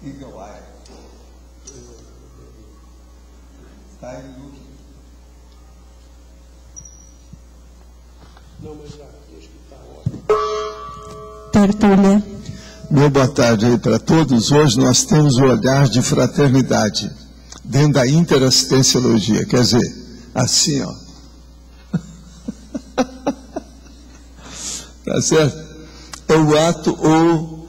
Eagle Eye. Está em look. Não, mas aqui acho que está ótimo. Tertúlia. Meu boa tarde aí para todos. Hoje nós temos o olhar de fraternidade dentro da interassistenciologia. Quer dizer, assim, ó. Tá certo? É o ato ou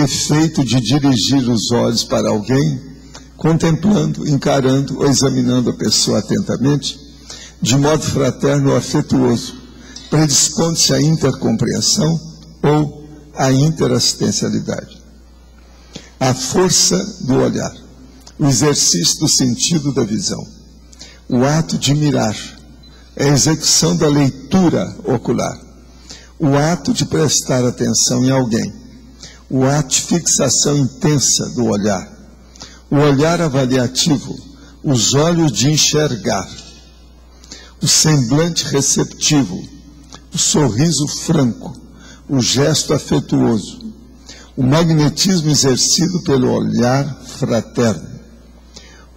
efeito de dirigir os olhos para alguém, contemplando, encarando ou examinando a pessoa atentamente, de modo fraterno ou afetuoso, predispondo-se à intercompreensão ou à interassistencialidade. A força do olhar, o exercício do sentido da visão, o ato de mirar, a execução da leitura ocular, o ato de prestar atenção em alguém, o ato de fixação intensa do olhar, o olhar avaliativo, os olhos de enxergar, o semblante receptivo, o sorriso franco, o gesto afetuoso, o magnetismo exercido pelo olhar fraterno,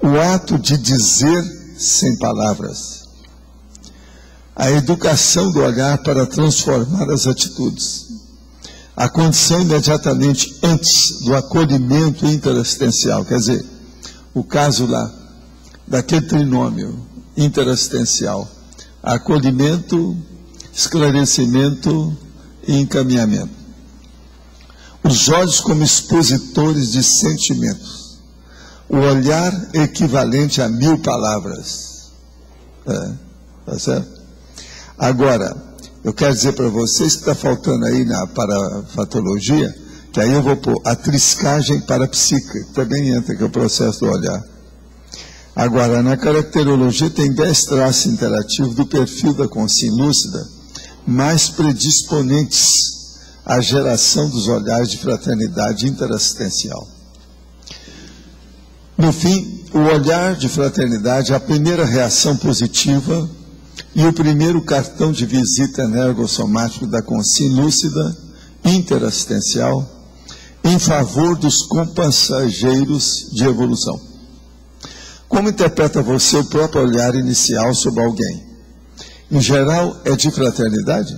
o ato de dizer sem palavras, a educação do olhar para transformar as atitudes, a condição imediatamente antes do acolhimento interassistencial, quer dizer, o caso lá, daquele trinômio interassistencial, acolhimento, esclarecimento e encaminhamento. Os olhos como expositores de sentimentos, o olhar equivalente a 1000 palavras. Tá certo? Agora, eu quero dizer para vocês que está faltando aí na parafatologia, que aí eu vou pôr a triscagem parapsíquica, que também entra, que é o processo do olhar. Agora, na caracterologia tem 10 traços interativos do perfil da consciência lúcida, mais predisponentes à geração dos olhares de fraternidade interassistencial. No fim, o olhar de fraternidade é a primeira reação positiva e o primeiro cartão de visita energossomático da consciência lúcida interassistencial em favor dos compassageiros de evolução. Como interpreta você o próprio olhar inicial sobre alguém? Em geral, é de fraternidade?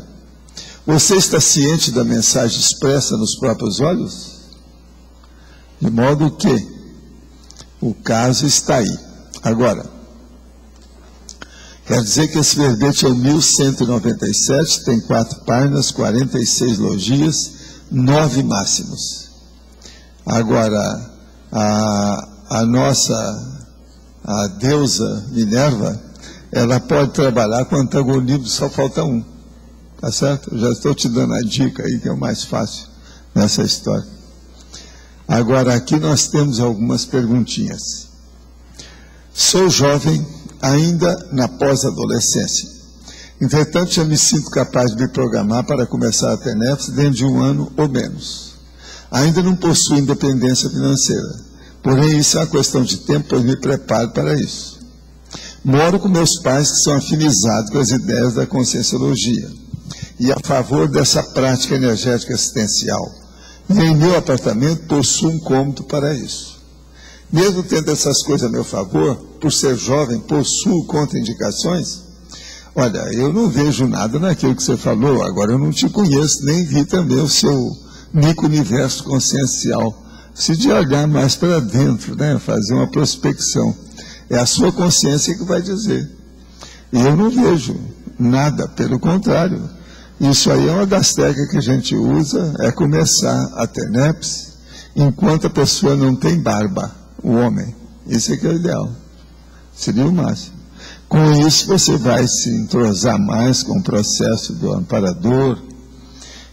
Você está ciente da mensagem expressa nos próprios olhos? De modo que o caso está aí. Agora, quer dizer que esse verbete é o 1197, tem 4 páginas, 46 logias, 9 máximos. Agora, a deusa Minerva, ela pode trabalhar com antagonismo, só falta um. Tá certo? Eu já estou te dando a dica aí, que é o mais fácil nessa história. Agora, aqui nós temos algumas perguntinhas. Sou jovem, ainda na pós-adolescência. Entretanto, já me sinto capaz de me programar para começar a TENEPS dentro de 1 ano ou menos. Ainda não possuo independência financeira, porém isso é uma questão de tempo, pois me preparo para isso. Moro com meus pais que são afinizados com as ideias da conscienciologia e a favor dessa prática energética assistencial. E em meu apartamento possuo um cômodo para isso. Mesmo tendo essas coisas a meu favor, por ser jovem, possuo contraindicações? Olha, eu não vejo nada naquilo que você falou, agora eu não te conheço, nem vi também o seu micro-universo consciencial. Se de olhar mais para dentro, né, fazer uma prospecção, é a sua consciência que vai dizer. E eu não vejo nada, pelo contrário. Isso aí é uma das técnicas que a gente usa, é começar a TENEPS enquanto a pessoa não tem barba, o homem. Isso é que é o ideal. Seria o máximo. Com isso, você vai se entrosar mais com o processo do amparador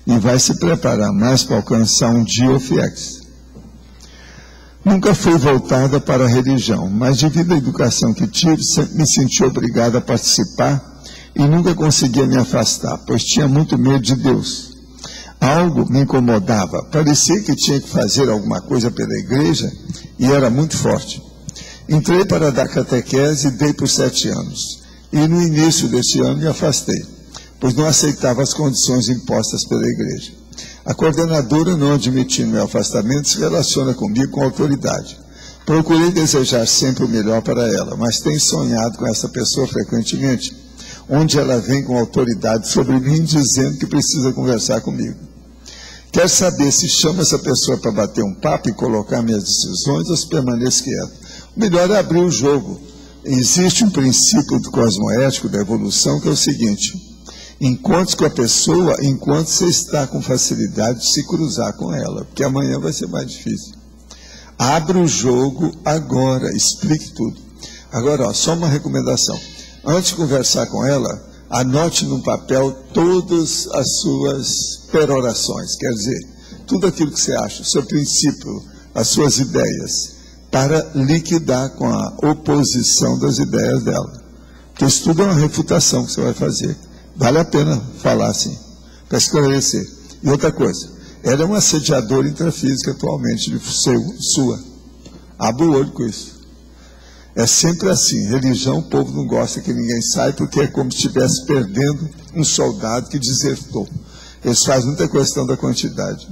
e vai se preparar mais para alcançar um dia o FIEX. Nunca fui voltada para a religião, mas devido à educação que tive, sempre me senti obrigada a participar e nunca conseguia me afastar, pois tinha muito medo de Deus. Algo me incomodava, parecia que tinha que fazer alguma coisa pela igreja e era muito forte. Entrei para dar catequese e dei por 7 anos. E no início deste ano me afastei, pois não aceitava as condições impostas pela igreja. A coordenadora, não admitindo meu afastamento, se relaciona comigo com autoridade. Procurei desejar sempre o melhor para ela, mas tenho sonhado com essa pessoa frequentemente, onde ela vem com autoridade sobre mim, dizendo que precisa conversar comigo. Quero saber se chama essa pessoa para bater um papo e colocar minhas decisões ou se permaneço quieto. O melhor é abrir o jogo. Existe um princípio do cosmoético da evolução que é o seguinte: encontre com a pessoa enquanto você está com facilidade de se cruzar com ela, porque amanhã vai ser mais difícil. Abra o jogo agora, explique tudo. Agora, só uma recomendação. Antes de conversar com ela, anote num papel todas as suas perorações, quer dizer, tudo aquilo que você acha, o seu princípio, as suas ideias, para liquidar com a oposição das ideias dela. Porque isso tudo é uma refutação que você vai fazer. Vale a pena falar assim, para esclarecer. E outra coisa, ela é uma assediadora intrafísica atualmente de sua. Abra o olho com isso. É sempre assim, religião, o povo não gosta que ninguém saiba, porque é como se estivesse perdendo um soldado que desertou. Eles fazem muita questão da quantidade.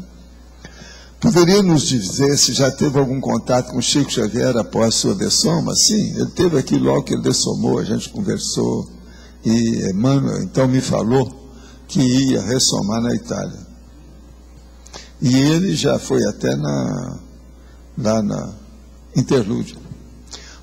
Poderia nos dizer se já teve algum contato com Chico Xavier após sua dessoma? Sim, ele teve aqui logo que ele dessomou, a gente conversou. E Emmanuel então me falou que ia ressomar na Itália. E ele já foi até lá na Interlúdio.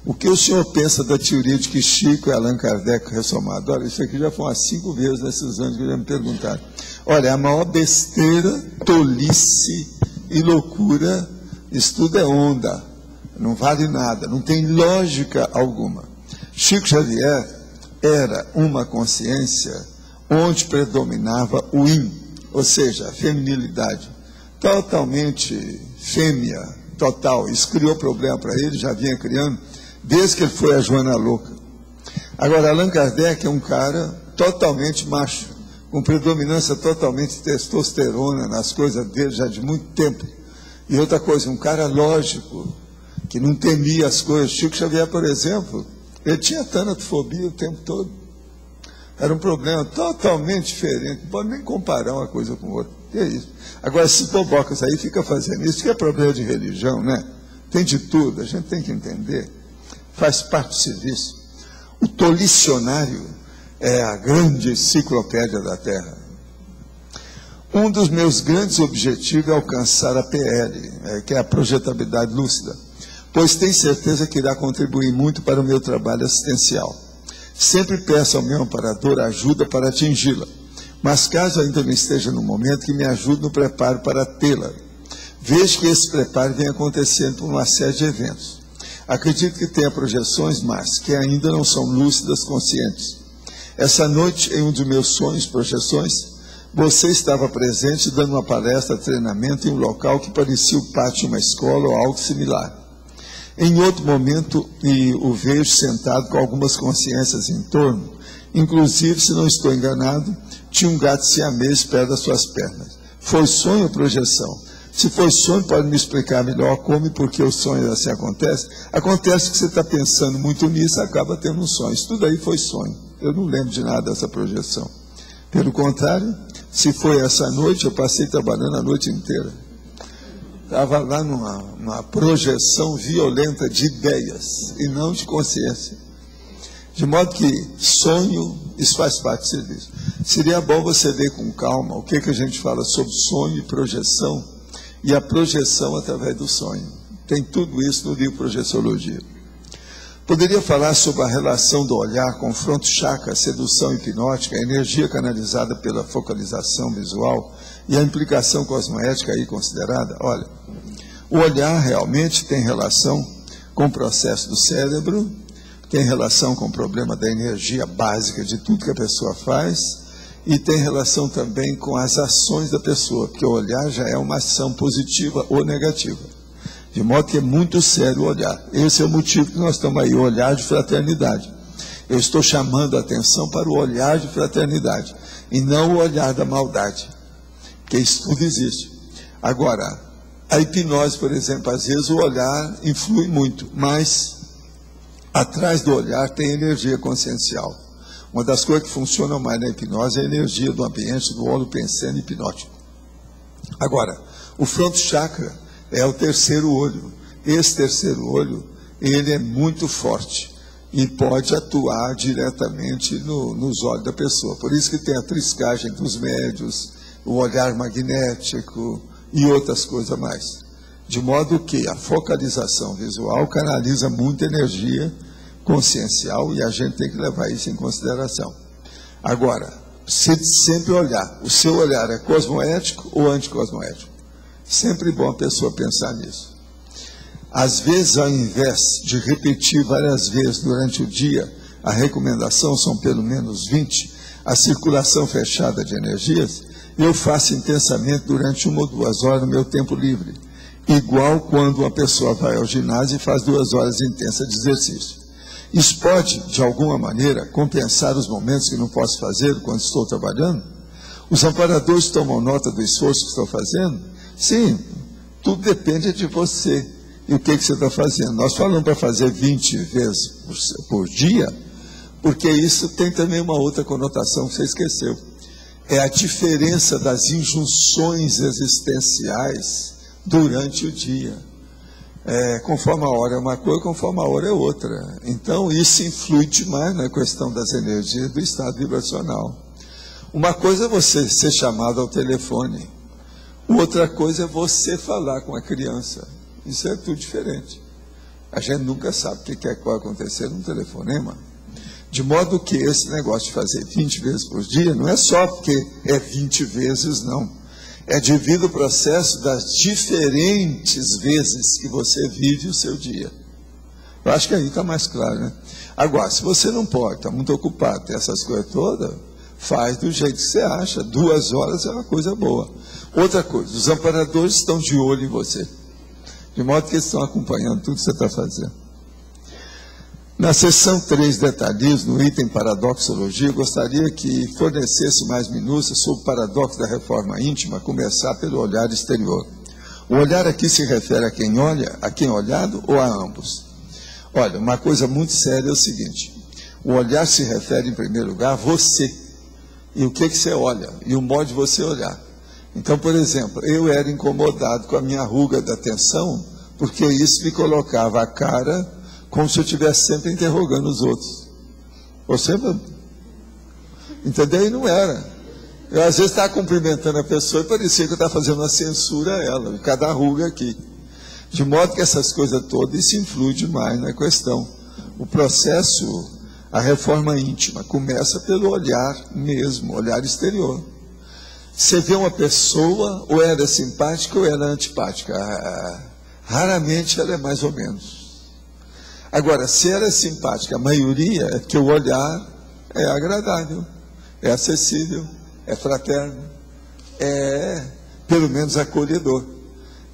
O que o senhor pensa da teoria de que Chico e Allan Kardec ressomaram? Olha, isso aqui já foi umas 5 vezes nesses anos que já me perguntaram. Olha, é a maior besteira, tolice e loucura, isso tudo é onda, não vale nada, não tem lógica alguma. Chico Xavier era uma consciência onde predominava o yin, ou seja, a feminilidade, totalmente fêmea, total. Isso criou problema para ele, já vinha criando, desde que ele foi a Joana Louca. Agora, Allan Kardec é um cara totalmente macho, com predominância totalmente de testosterona nas coisas dele já de muito tempo. E outra coisa, um cara lógico, que não temia as coisas. Chico Xavier, por exemplo, ele tinha tanatofobia o tempo todo. Era um problema totalmente diferente. Não pode nem comparar uma coisa com outra. E é isso. Agora, esses bobocas aí ficam fazendo isso, que é problema de religião, né? Tem de tudo, a gente tem que entender. Faz parte do serviço. O tolicionário é a grande enciclopédia da Terra. Um dos meus grandes objetivos é alcançar a PL, que é a projetabilidade lúcida, pois tenho certeza que irá contribuir muito para o meu trabalho assistencial. Sempre peço ao meu amparador ajuda para atingi-la, mas caso ainda não esteja no momento, que me ajude no preparo para tê-la. Vejo que esse preparo vem acontecendo por uma série de eventos. Acredito que tenha projeções, mas que ainda não são lúcidas, conscientes. Essa noite, em um dos meus sonhos, projeções, você estava presente dando uma palestra, treinamento em um local que parecia o pátio de uma escola ou algo similar. Em outro momento, o vejo sentado com algumas consciências em torno, inclusive, se não estou enganado, tinha um gato siamês perto das suas pernas. Foi sonho ou projeção? Se foi sonho, pode me explicar melhor como e por que o sonho assim acontece? Acontece que você está pensando muito nisso, acaba tendo um sonho. Isso tudo aí foi sonho. Eu não lembro de nada dessa projeção. Pelo contrário, se foi essa noite, eu passei trabalhando a noite inteira. Estava lá numa projeção violenta de ideias e não de consciência. De modo que sonho, isso faz parte do serviço. Seria bom você ver com calma o que a gente fala sobre sonho e projeção, e a projeção através do sonho. Tem tudo isso no livro Projeciologia. Poderia falar sobre a relação do olhar, confronto chakra, sedução hipnótica, a energia canalizada pela focalização visual e a implicação cosmoética aí considerada? Olha, o olhar realmente tem relação com o processo do cérebro, tem relação com o problema da energia básica de tudo que a pessoa faz e tem relação também com as ações da pessoa, porque o olhar já é uma ação positiva ou negativa. De modo que é muito sério o olhar. Esse é o motivo que nós estamos aí, o olhar de fraternidade. Eu estou chamando a atenção para o olhar de fraternidade, e não o olhar da maldade, porque isso tudo existe. Agora, a hipnose, por exemplo, às vezes o olhar influi muito, mas atrás do olhar tem energia consciencial. Uma das coisas que funcionam mais na hipnose é a energia do ambiente, do holopensene hipnótico. Agora, o fronto chakra é o terceiro olho. Esse terceiro olho, ele é muito forte e pode atuar diretamente nos olhos da pessoa. Por isso que tem a triscagem dos médios, o olhar magnético e outras coisas mais. De modo que a focalização visual canaliza muita energia consciencial e a gente tem que levar isso em consideração. Agora, sempre olhar. O seu olhar é cosmoético ou anticosmoético? Sempre bom a pessoa pensar nisso. Às vezes, ao invés de repetir várias vezes durante o dia, a recomendação são pelo menos 20, a circulação fechada de energias, eu faço intensamente durante 1 ou 2 horas no meu tempo livre. Igual quando uma pessoa vai ao ginásio e faz 2 horas intensas de exercício. Isso pode, de alguma maneira, compensar os momentos que não posso fazer quando estou trabalhando? Os amparadores tomam nota do esforço que estou fazendo? Sim, tudo depende de você. E o que você está fazendo? Nós falamos para fazer 20 vezes por dia, porque isso tem também uma outra conotação que você esqueceu. É a diferença das injunções existenciais durante o dia. Conforme a hora é uma coisa, conforme a hora é outra. Então, isso influi demais na questão das energias do estado vibracional. Uma coisa é você ser chamado ao telefone, outra coisa é você falar com a criança. Isso é tudo diferente. A gente nunca sabe o que vai acontecer num telefonema. De modo que esse negócio de fazer 20 vezes por dia, não é só porque é 20 vezes, não. É devido ao processo das diferentes vezes que você vive o seu dia. Eu acho que aí está mais claro, né? Agora, se você não pode, está muito ocupado, tem essas coisas todas, faz do jeito que você acha. 2 horas é uma coisa boa. Outra coisa, os amparadores estão de olho em você. De modo que eles estão acompanhando tudo que você está fazendo. Na seção 3, detalhes, no item paradoxologia, eu gostaria que fornecesse mais minúcias sobre o paradoxo da reforma íntima, a começar pelo olhar exterior. O olhar aqui se refere a quem olha, a quem é olhado ou a ambos? Olha, uma coisa muito séria é o seguinte, o olhar se refere em primeiro lugar a você, e o que você olha, e o modo de você olhar. Então, por exemplo, eu era incomodado com a minha ruga da atenção, porque isso me colocava a cara como se eu estivesse sempre interrogando os outros. Ou sempre, entendeu? E não era. Eu às vezes estava cumprimentando a pessoa e parecia que eu estava fazendo uma censura a ela, cada ruga aqui. De modo que essas coisas todas, isso influi demais na questão. O processo, a reforma íntima, começa pelo olhar mesmo, olhar exterior. Você vê uma pessoa, ou ela é simpática ou ela é antipática. Raramente ela é mais ou menos. Agora, se ela é simpática, a maioria é que o olhar é agradável, é acessível, é fraterno, é, pelo menos, acolhedor.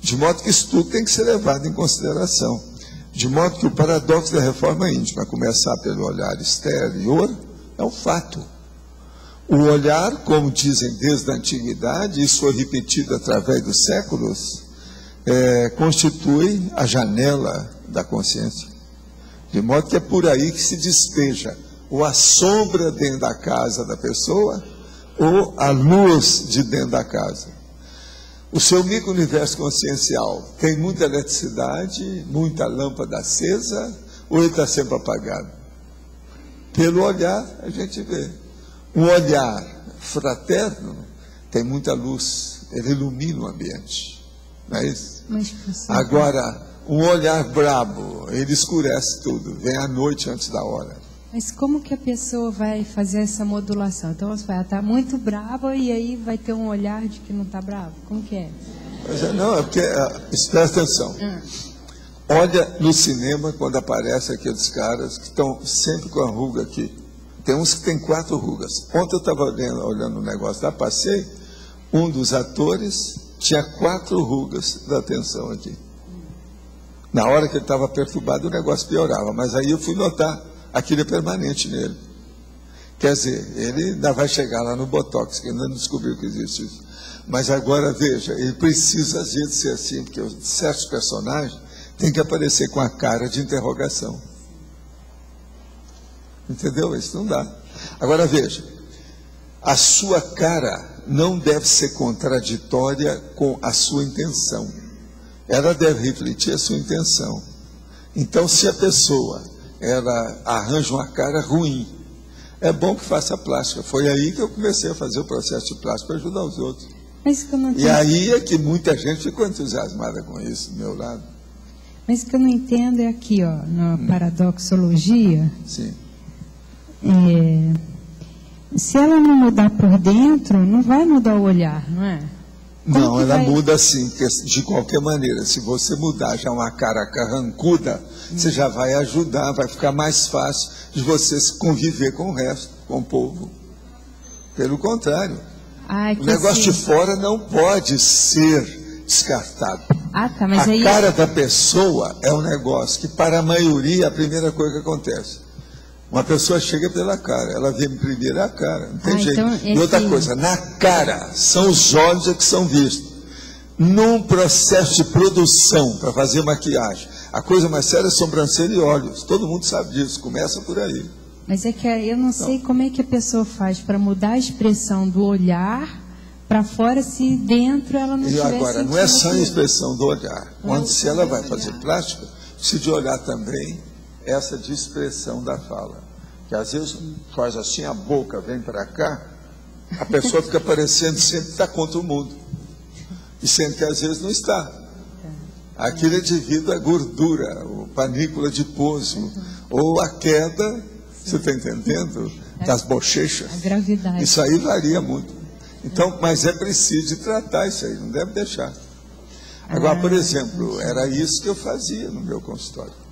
De modo que isso tudo tem que ser levado em consideração. De modo que o paradoxo da reforma íntima, começar pelo olhar exterior, é um fato. O olhar, como dizem desde a antiguidade, isso foi repetido através dos séculos, constitui a janela da consciência. De modo que é por aí que se despeja ou a sombra dentro da casa da pessoa ou a luz de dentro da casa. O seu micro-universo consciencial tem muita eletricidade, muita lâmpada acesa, ou ele está sempre apagado? Pelo olhar a gente vê. Um olhar fraterno tem muita luz, ele ilumina o ambiente. Não é isso? Agora, um olhar brabo, ele escurece tudo, vem à noite antes da hora. Mas como que a pessoa vai fazer essa modulação? Então, ela está muito brava e aí vai ter um olhar de que não está bravo? Como que é? Não, é porque, presta atenção. Olha no cinema quando aparece aqueles caras que estão sempre com a ruga aqui. Tem uns que tem 4 rugas. Ontem eu estava olhando um negócio lá, passei, um dos atores tinha 4 rugas da atenção aqui. Na hora que ele estava perturbado, o negócio piorava. Mas aí eu fui notar, aquilo é permanente nele. Quer dizer, ele ainda vai chegar lá no Botox, que ainda não descobriu que existe isso. Mas agora, veja, ele precisa às vezes ser assim, porque certos personagens têm que aparecer com a cara de interrogação. Entendeu? Isso não dá. Agora, veja, a sua cara não deve ser contraditória com a sua intenção. Ela deve refletir a sua intenção. Então, se a pessoa ela arranja uma cara ruim, é bom que faça plástica. Foi aí que eu comecei a fazer o processo de plástica para ajudar os outros. Mas que eu não E aí é que muita gente ficou entusiasmada com isso, do meu lado. Mas o que eu não entendo é aqui, ó, na paradoxologia. Sim. Se ela não mudar por dentro, não vai mudar o olhar, não é? Não, ela muda sim, porque de qualquer maneira, se você mudar já uma cara carrancuda, você já vai ajudar, vai ficar mais fácil de você conviver com o resto, com o povo. Pelo contrário, o negócio de fora não pode ser descartado. Tá, mas a cara da pessoa é um negócio que, para a maioria, é a primeira coisa que acontece. Uma pessoa chega pela cara, ela vê primeiro a cara, não tem jeito. Então, E outra coisa, na cara, são os olhos que são vistos. Num processo de produção, para fazer maquiagem, a coisa mais séria é sobrancelha e olhos. Todo mundo sabe disso, começa por aí. Mas é que eu não sei como é que a pessoa faz para mudar a expressão do olhar para fora, se dentro ela não tiver. E agora, não é só a expressão do olhar. Quando se ela vai fazer plástica, precisa de olhar também essa de expressão da fala. Que às vezes faz assim, a boca vem para cá, a pessoa fica parecendo sempre está contra o mundo. E sendo que às vezes não está. Aquilo é devido à gordura, ou panícula de pouso, ou a queda, você está entendendo? Das bochechas. A gravidade. Isso aí varia muito. Então, mas é preciso de tratar isso aí, não deve deixar. Agora, por exemplo, era isso que eu fazia no meu consultório.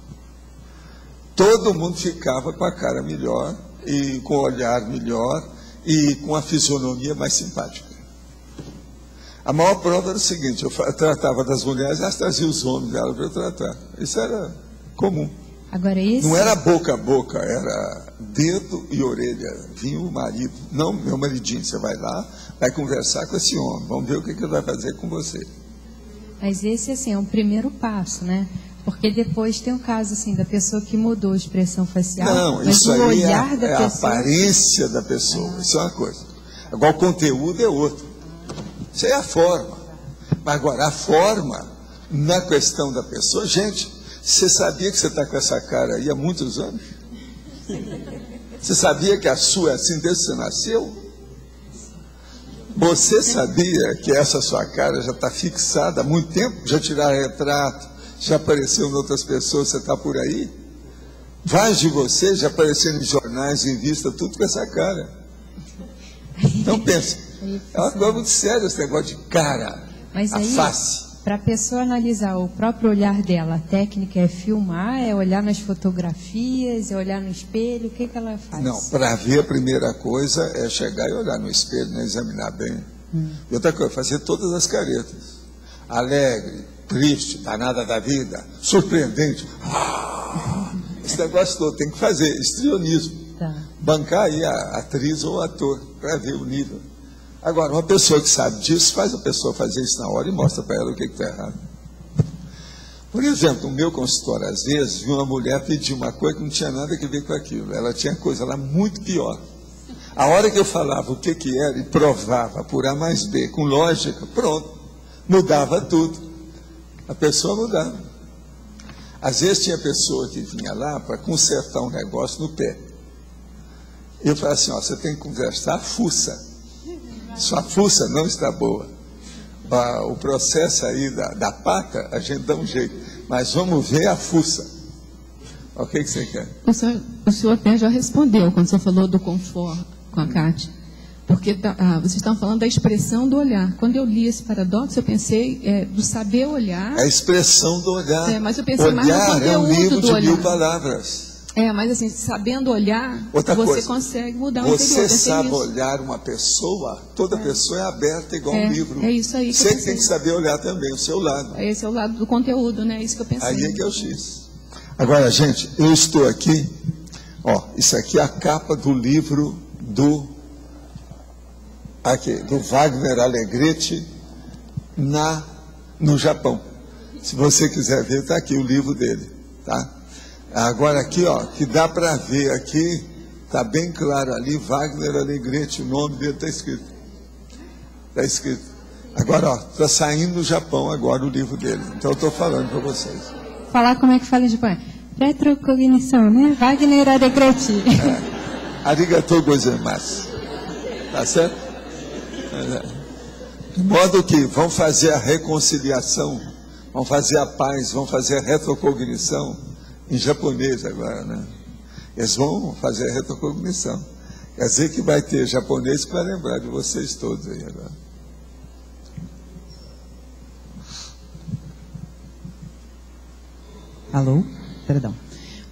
Todo mundo ficava com a cara melhor, e com o olhar melhor, e com a fisionomia mais simpática. A maior prova era o seguinte, eu tratava das mulheres, elas traziam os homens dela para eu tratar. Isso era comum. Agora isso... Não era boca a boca, era dedo e orelha. Vinha o marido, não meu maridinho, você vai lá, vai conversar com esse homem, vamos ver o que ele vai fazer com você. Mas esse, assim, é um primeiro passo, né? Porque depois tem o caso, assim, da pessoa que mudou a expressão facial. Não, mas isso o aí olhar da é a pessoa... aparência da pessoa, isso é uma coisa. Agora, o conteúdo é outro. Isso é a forma. Mas agora, a forma, na questão da pessoa, gente, você sabia que você está com essa cara aí há muitos anos? Você sabia que a sua é assim desde que você nasceu? Você sabia que essa sua cara já está fixada há muito tempo? Já tiraram retrato? Já apareceu em outras pessoas, você está por aí? Vários de vocês já apareceram em jornais, em revista, tudo com essa cara. Então pensa, é uma coisa muito séria esse negócio de cara, mas a aí, face. Para a pessoa analisar o próprio olhar dela, a técnica é filmar, é olhar nas fotografias, é olhar no espelho, o que ela faz? Não, para ver a primeira coisa é chegar e olhar no espelho, né, examinar bem. E outra coisa, fazer todas as caretas. Alegre, triste, danada da vida, surpreendente. Esse negócio todo tem que fazer, histrionismo. Tá. Bancar aí a atriz ou o ator, para ver o nível. Agora, uma pessoa que sabe disso, faz a pessoa fazer isso na hora e mostra para ela o que está errado. Por exemplo, no meu consultório, às vezes, vi uma mulher pedir uma coisa que não tinha nada a ver com aquilo. Ela tinha coisa lá muito pior. A hora que eu falava o que era e provava por A mais B, com lógica, pronto, mudava tudo. A pessoa mudava. Às vezes tinha pessoa que vinha lá para consertar um negócio no pé. Eu falava assim, ó, você tem que conversar a fuça. Sua fuça não está boa. O processo aí da pata, a gente dá um jeito. Mas vamos ver a fuça. O que você quer? O senhor até já respondeu quando o senhor falou do confort com a Cátia. Porque vocês estão falando da expressão do olhar. Quando eu li esse paradoxo, eu pensei do saber olhar. A expressão do olhar. Mas eu pensei olhar mais no conteúdo é um livro do de olhar. 1000 palavras. Mas assim, sabendo olhar, Outra você coisa, consegue mudar o você interior. sabe isso. olhar uma pessoa, toda pessoa é aberta igual um livro. É isso aí que Você eu que tem pensei. que saber olhar também o seu lado. Esse é o lado do conteúdo, né? Isso que eu pensei. Aí é que é o X. Agora, gente, eu estou aqui, isso aqui é a capa do livro do Wagner Allegretti no Japão. Se você quiser ver, está aqui o livro dele, tá? Agora aqui, que dá para ver aqui, está bem claro ali, Wagner Allegretti, o nome dele está escrito. Está escrito. Agora, está saindo no Japão agora o livro dele. Então eu estou falando para vocês. Falar como é que fala em Japão. Retrocognição, né? Wagner Allegretti. Arigatou gozaimasu. Tá certo? De modo que vão fazer a reconciliação, vão fazer a paz, vão fazer a retrocognição em japonês agora, né? Eles vão fazer a retrocognição. Quer dizer que vai ter japonês que vai lembrar de vocês todos aí agora. Alô? Perdão.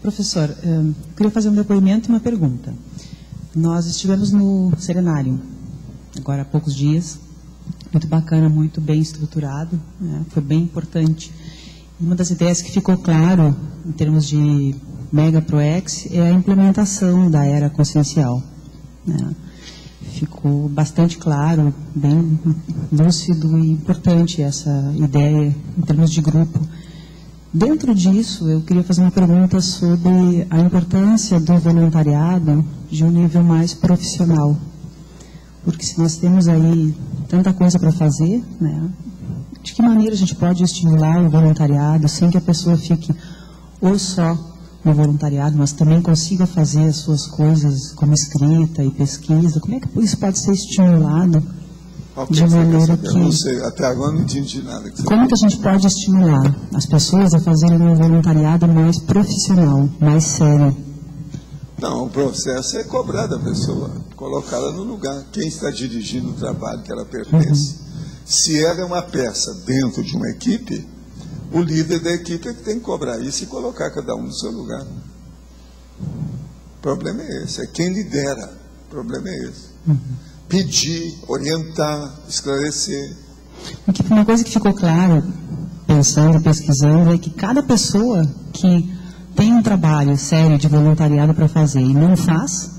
Professor, eu queria fazer um depoimento e uma pergunta. Nós estivemos no Serenário, agora há poucos dias, muito bacana, muito bem estruturado, né? Foi bem importante. Uma das ideias que ficou claro, em termos de Mega ProEx, é a implementação da era consciencial, né? Ficou bastante claro, bem lúcido e importante essa ideia em termos de grupo. Dentro disso, eu queria fazer uma pergunta sobre a importância do voluntariado de um nível mais profissional. Porque se nós temos aí tanta coisa para fazer, né, de que maneira a gente pode estimular o voluntariado sem que a pessoa fique ou só no voluntariado, mas também consiga fazer as suas coisas como escrita e pesquisa? Como é que isso pode ser estimulado? De maneira que... Eu não sei, até agora não entendi nada. Como que a gente pode estimular as pessoas a fazerem um voluntariado mais profissional, mais sério? Não, o processo é cobrar da pessoa, colocá-la no lugar. Quem está dirigindo o trabalho que ela pertence? Se ela é uma peça dentro de uma equipe, o líder da equipe é que tem que cobrar isso e colocar cada um no seu lugar. O problema é esse, é quem lidera. O problema é esse. Pedir, orientar, esclarecer. Uma coisa que ficou claro, pensando e pesquisando, é que cada pessoa que tem um trabalho sério de voluntariado para fazer e não faz,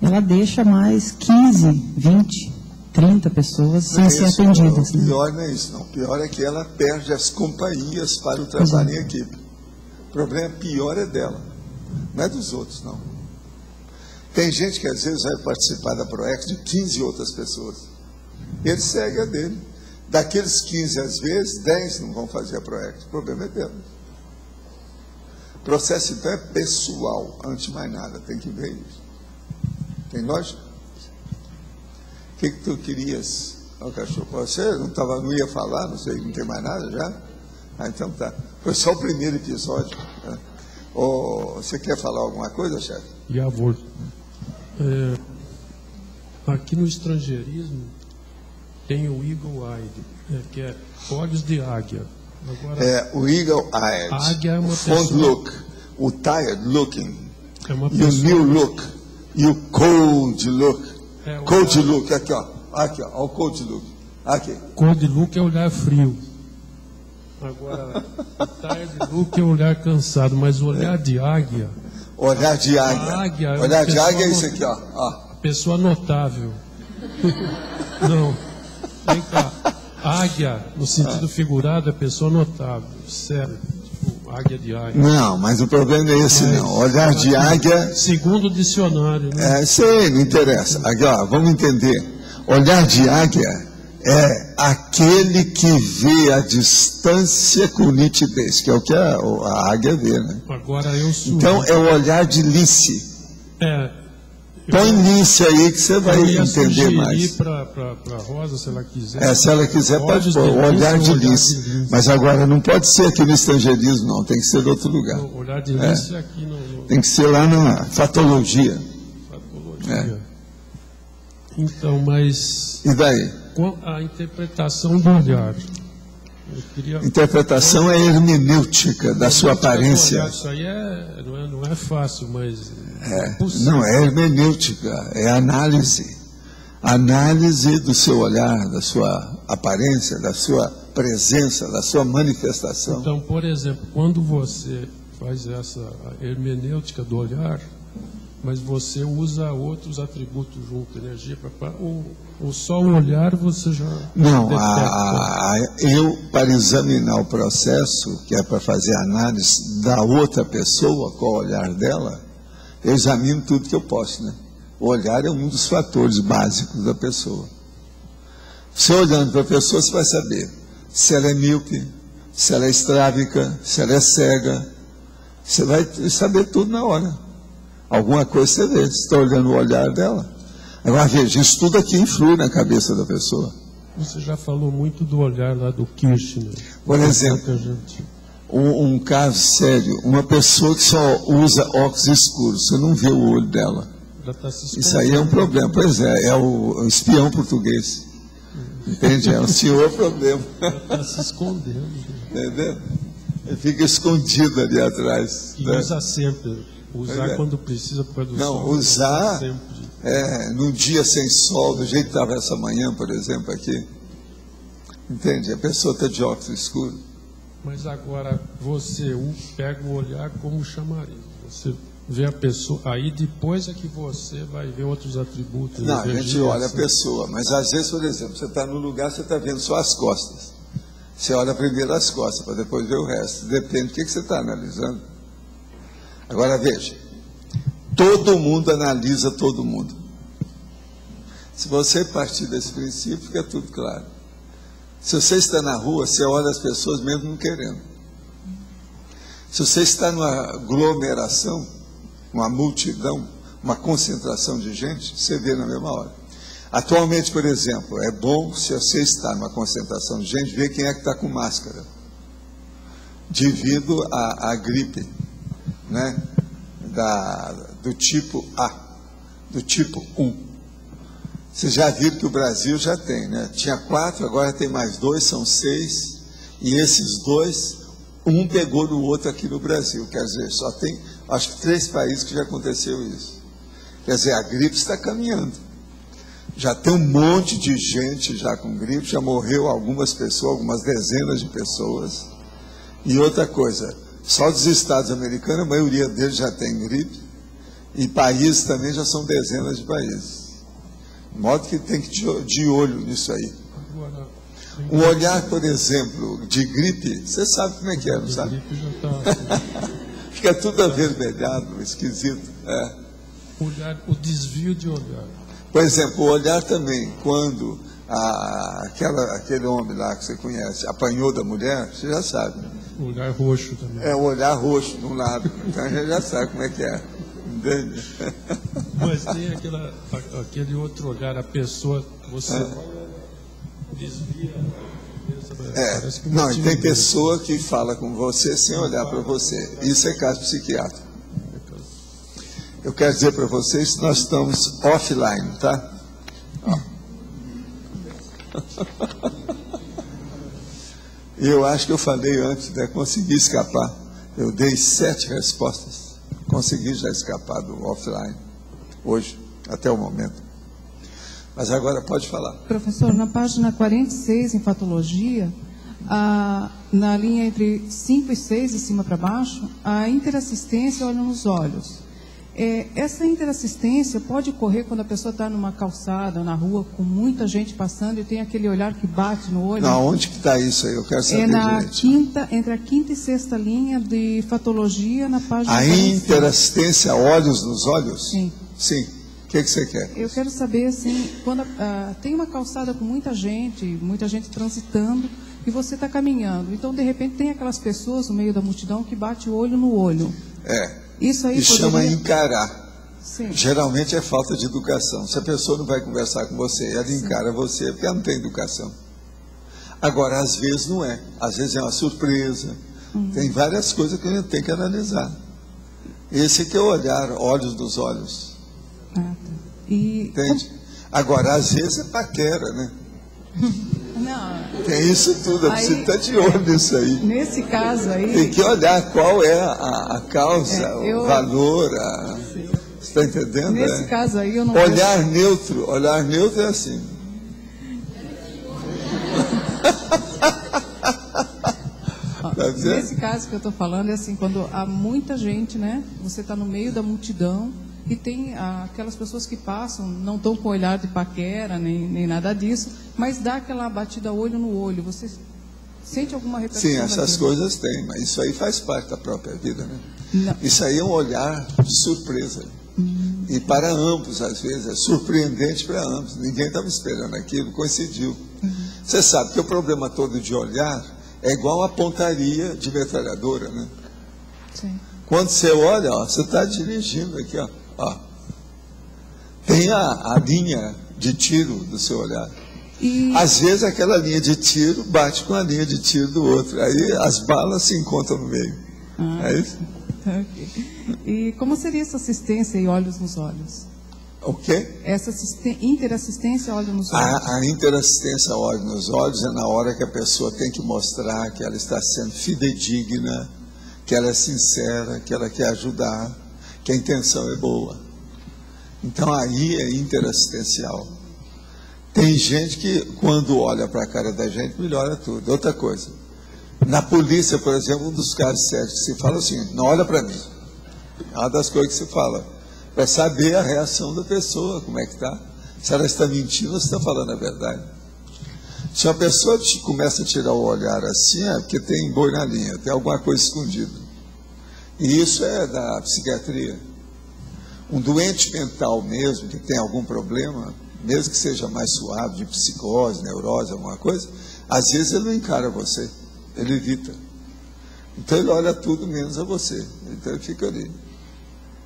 ela deixa mais 15, 20, 30 pessoas sem ser atendidas. O pior não é isso, não. O pior é que ela perde as companhias para o trabalho em equipe. O problema pior é dela, não é dos outros, não. Tem gente que às vezes vai participar da ProEx de 15 outras pessoas. Ele segue a dele. Daqueles 15, às vezes, 10 não vão fazer a ProEx. O problema é dele. O processo, então, é pessoal, antes de mais nada. Tem que ver isso. Tem lógica? O que tu querias, cachorro? Você não ia falar, não sei, não tem mais nada já? Então tá. Foi só o primeiro episódio. Né? Você quer falar alguma coisa, chefe? Javor. Aqui no estrangeirismo tem o Eagle Eyed, que é olhos de águia. Agora, o Eagle Eyed, águia é uma o front pessoa, look, o tired looking, é uma e o new look, e o cold look. Cold look, aqui ó, o cold look. Aqui. Cold look é olhar frio. Agora, o tired look é olhar cansado, mas o olhar de águia. Olhar de águia. Olhar de águia é isso aqui, ó. Pessoa notável. Não. Vem cá. Águia, no sentido figurado, é pessoa notável. Sério. Tipo, águia de águia. Não, mas o problema é esse, não. Olhar de águia. Segundo o dicionário, né? Sei, não interessa. Aqui, ó, vamos entender. Olhar de águia é aquele que vê a distância com nitidez, que é o que a águia vê, né? Agora eu sou. Então é o olhar de lince. Põe lince aí que você vai entender mais. Para a Rosa, se ela quiser. Se ela quiser, pode pôr. O olhar de lince. Mas agora não pode ser aqui no estrangeirismo, não. Tem que ser em outro lugar. O olhar de lince é aqui no... Tem que ser lá na fatologia. Então, mas... E daí? A interpretação do olhar. Interpretação é hermenêutica da sua aparência. Isso aí não é fácil, mas não é hermenêutica, é análise. Análise do seu olhar, da sua aparência, da sua presença, da sua manifestação. Então, por exemplo, quando você faz essa hermenêutica do olhar, mas você usa outros atributos junto, energia, ou só o olhar você já não, detecta? Eu, para examinar o processo, que é para fazer a análise da outra pessoa, qual o olhar dela, eu examino tudo que eu posso, né? O olhar é um dos fatores básicos da pessoa. Você olhando para a pessoa, você vai saber se ela é míope, se ela é estrábica, se ela é cega. Você vai saber tudo na hora. Alguma coisa você vê, você está olhando o olhar dela. Agora veja, isso tudo aqui influi na cabeça da pessoa. Você já falou muito do olhar lá do Kirchner. Por exemplo, um caso sério, uma pessoa que só usa óculos escuros, você não vê o olho dela. Isso aí é um problema. Pois é o espião português. Entende? É o senhor problema. Está se escondendo. Entendeu? Ele fica escondido ali atrás. E usa sempre. Usar quando precisa por causa do sol. Não, usar num dia sem sol, do jeito que estava essa manhã, por exemplo, aqui. Entende? A pessoa está de óculos escuros. Mas agora você pega o olhar como chamariz. Você vê a pessoa, aí depois é que você vai ver outros atributos. Não, a gente olha a pessoa, mas às vezes, por exemplo, você está no lugar, você está vendo só as costas. Você olha primeiro as costas, para depois ver o resto. Depende do que você está analisando. Agora veja, todo mundo analisa todo mundo. Se você partir desse princípio, fica tudo claro. Se você está na rua, você olha as pessoas mesmo não querendo. Se você está numa aglomeração, uma multidão, uma concentração de gente, você vê na mesma hora. Atualmente, por exemplo, é bom, se você está numa concentração de gente, ver quem é que está com máscara, devido à gripe, né? Do tipo A, do tipo 1. Vocês já viram que o Brasil já tem, né? Tinha 4, agora tem mais 2, são 6, e esses 2, um pegou no outro aqui no Brasil. Quer dizer, só tem, acho que 3 países que já aconteceu isso. Quer dizer, a gripe está caminhando. Já tem um monte de gente já com gripe, já morreu algumas pessoas, algumas dezenas de pessoas. E outra coisa, só dos estados americanos, a maioria deles já tem gripe, e países também já são dezenas de países. De modo que tem que ir de olho nisso aí. Um olhar, por exemplo, de gripe, você sabe como é que é, não sabe? Fica tudo avermelhado, esquisito. O desvio de olhar. Por exemplo, o olhar também, quando aquele homem lá que você conhece apanhou da mulher, você já sabe. O olhar roxo também. É, o olhar roxo de um lado. Então a gente já sabe como é que é. Entende? Mas tem aquele outro olhar, a pessoa, você desvia. Não, e tem pessoa que fala com você sem olhar para você. Isso é caso psiquiátrico. Eu quero dizer para vocês que nós estamos offline, tá? Eu acho que eu falei antes, né? Consegui escapar. Eu dei 7 respostas. Consegui já escapar do offline. Hoje, até o momento. Mas agora pode falar. Professor, na página 46, em patologia, na linha entre 5 e 6, de cima para baixo, a interassistência olha nos olhos. Essa interassistência pode ocorrer quando a pessoa está numa calçada, na rua, com muita gente passando e tem aquele olhar que bate no olho? Não, onde que está isso aí? Eu quero saber entre a quinta e sexta linha de patologia, na página 46. Interassistência, olhos nos olhos? Sim. Sim. O que você quer? Eu quero saber, assim, quando tem uma calçada com muita gente transitando, e você está caminhando. Então, de repente, tem aquelas pessoas no meio da multidão que bate o olho no olho. Isso aí chama encarar. Sim. Geralmente é falta de educação. Se a pessoa não vai conversar com você, ela encara você porque ela não tem educação. Agora, às vezes não é. Às vezes é uma surpresa. Tem várias coisas que a gente tem que analisar. Esse que é o olhar, olhos dos olhos. Tá. Entende? Agora, às vezes é paquera, né? Não. Tem isso tudo, Aí, você está de olho nisso aí. Nesse caso aí... Tem que olhar qual é a causa, o valor, você está entendendo? Nesse caso aí eu não... Olhar neutro é assim. Nesse caso que eu estou falando é assim, quando há muita gente, né? Você está no meio da multidão e tem aquelas pessoas que passam, não estão com olhar de paquera, nem nada disso, mas dá aquela batida olho no olho. Você sente alguma repercussão? Sim, essas daquilo? coisas tem, mas isso aí faz parte da própria vida, né? Não. Isso aí é um olhar de surpresa. E para ambos, às vezes, é surpreendente para ambos. Ninguém estava esperando aquilo, coincidiu. Você sabe que o problema todo de olhar é igual a pontaria de metralhadora, né? Sim. Quando você olha, ó, você está dirigindo aqui, ó. Tem a linha de tiro do seu olhar. E... Às vezes aquela linha de tiro bate com a linha de tiro do outro. Aí as balas se encontram no meio. É isso? Okay. E como seria essa assistência e olhos nos olhos? O quê? Essa interassistência olhos nos olhos. A interassistência olhos nos olhos é na hora que a pessoa tem que mostrar que ela está sendo fidedigna, que ela é sincera, que ela quer ajudar, que a intenção é boa. Então aí é interassistencial. Tem gente que quando olha para a cara da gente melhora tudo. Outra coisa, na polícia, por exemplo, um dos casos sérios que se fala assim, não olha para mim. É uma das coisas que se fala, para saber a reação da pessoa, como é que está. Se ela está mentindo ou se está falando a verdade. Se a pessoa começa a tirar o olhar assim, é porque tem boi na linha, tem alguma coisa escondida. E isso é da psiquiatria. Um doente mental mesmo, que tem algum problema, mesmo que seja mais suave, de psicose, neurose, alguma coisa, às vezes ele não encara você, ele evita. Então ele olha tudo menos a você, então ele fica ali.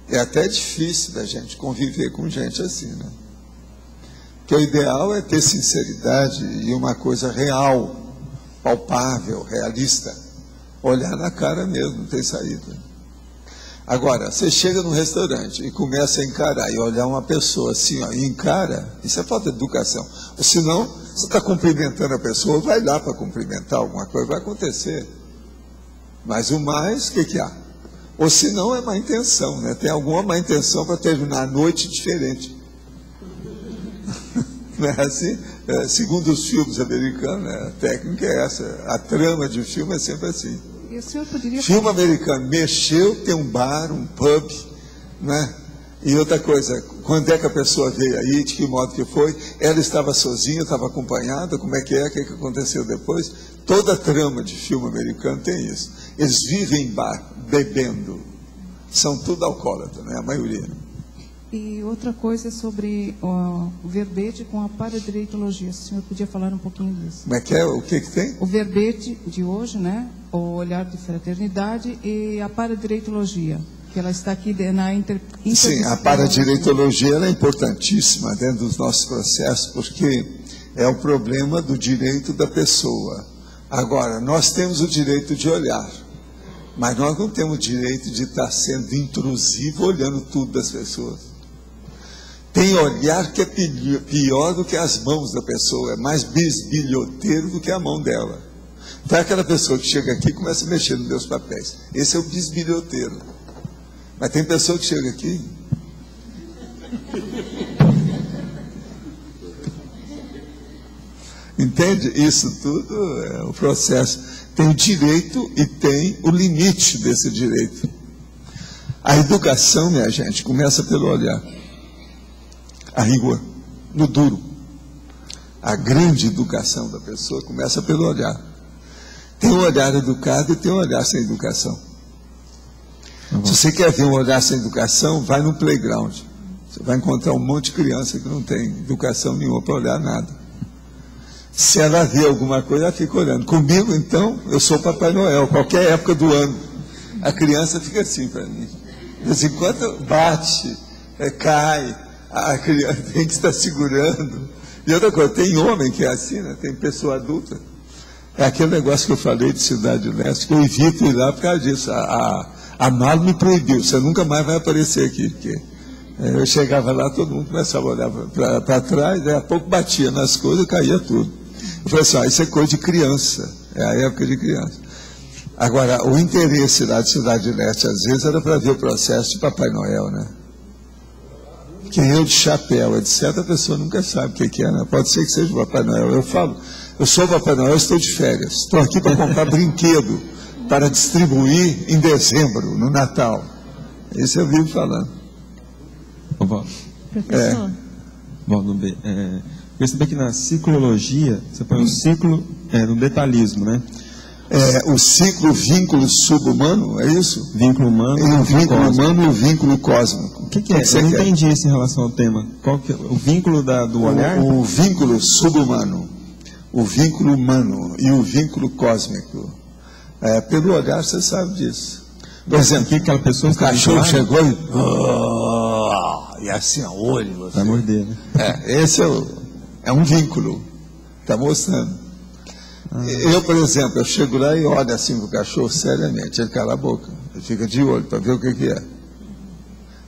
É até difícil da gente conviver com gente assim, né? Porque o ideal é ter sinceridade e uma coisa real, palpável, realista. Olhar na cara mesmo, não tem saída. Agora, você chega num restaurante e começa a encarar e olhar uma pessoa assim, ó, e encara, isso é falta de educação. Ou senão, você está cumprimentando a pessoa, vai lá para cumprimentar alguma coisa, vai acontecer. Mas o mais, o que há? Ou se não, é má intenção, né? Tem alguma má intenção para terminar a noite diferente. Não é assim? Segundo os filmes americanos, né, a técnica é essa. A trama de filme é sempre assim. E o senhor poderia... Filme americano, mexeu, tem um bar, um pub, né? E outra coisa, quando é que a pessoa veio aí, de que modo que foi? Ela estava sozinha, estava acompanhada, como é? O que aconteceu depois? Toda trama de filme americano tem isso. Eles vivem em bar, bebendo. São tudo alcoólatras, né? A maioria. E outra coisa é sobre o verbete com a paradireitologia. Se o senhor podia falar um pouquinho disso. Como é que é? O que tem? O verbete de hoje, né? O olhar de fraternidade e a paradireitologia, que ela está aqui na Sim, a paradireitologia ela é importantíssima dentro dos nossos processos, porque é o problema do direito da pessoa. Agora, nós temos o direito de olhar, mas nós não temos o direito de estar sendo intrusivo olhando tudo das pessoas. Tem olhar que é pior do que as mãos da pessoa, é mais bisbilhoteiro do que a mão dela. Então é aquela pessoa que chega aqui e começa a mexer nos meus papéis. Esse é o bisbilhoteiro. Mas tem pessoa que chega aqui... Entende? Isso tudo é o processo. Tem o direito e tem o limite desse direito. A educação, minha gente, começa pelo olhar. A rigor, no duro. A grande educação da pessoa começa pelo olhar. Tem um olhar educado e tem um olhar sem educação. Se você quer ver um olhar sem educação, vai no playground. Você vai encontrar um monte de criança que não tem educação nenhuma para olhar nada. Se ela vê alguma coisa, ela fica olhando. Comigo, então, eu sou o Papai Noel, qualquer época do ano. A criança fica assim para mim. De vez em quando bate, cai, a criança tem que estar segurando. E outra coisa, tem homem que é assim, né? Tem pessoa adulta. É aquele negócio que eu falei de Cidade Leste, que eu evito ir lá por causa disso. A Malu me proibiu, você nunca mais vai aparecer aqui, porque eu chegava lá, todo mundo começava a olhar para trás, daí a pouco batia nas coisas e caía tudo. Eu falei assim, isso é coisa de criança, é a época de criança. Agora, o interesse lá de Cidade Leste, às vezes, era para ver o processo de Papai Noel, né? Que eu de chapéu, etc., a pessoa nunca sabe o que é, né? Pode ser que seja o Papai Noel. Eu falo, eu sou o Papai Noel, estou de férias, estou aqui para comprar brinquedo, para distribuir em dezembro, no Natal. Isso eu vivo falando. Professor? Valdo B. Eu saber que na ciclologia, você põe o ciclo no detalhismo, né? O ciclo, vínculo subhumano, é isso? Vínculo humano e o vínculo humano e o vínculo cósmico. O que é? Eu não entendi isso em relação ao tema. Qual que é o vínculo do olhar? O vínculo subhumano, o vínculo humano e o vínculo cósmico. Pelo olhar você sabe disso. Por exemplo, que aquela pessoa o cachorro chegou e assim, olho. Você. Vai morder, né? Esse é um vínculo. Está mostrando. Eu, por exemplo, eu chego lá e olho assim para o cachorro seriamente. Ele cala a boca. Ele fica de olho para ver o que é. Ele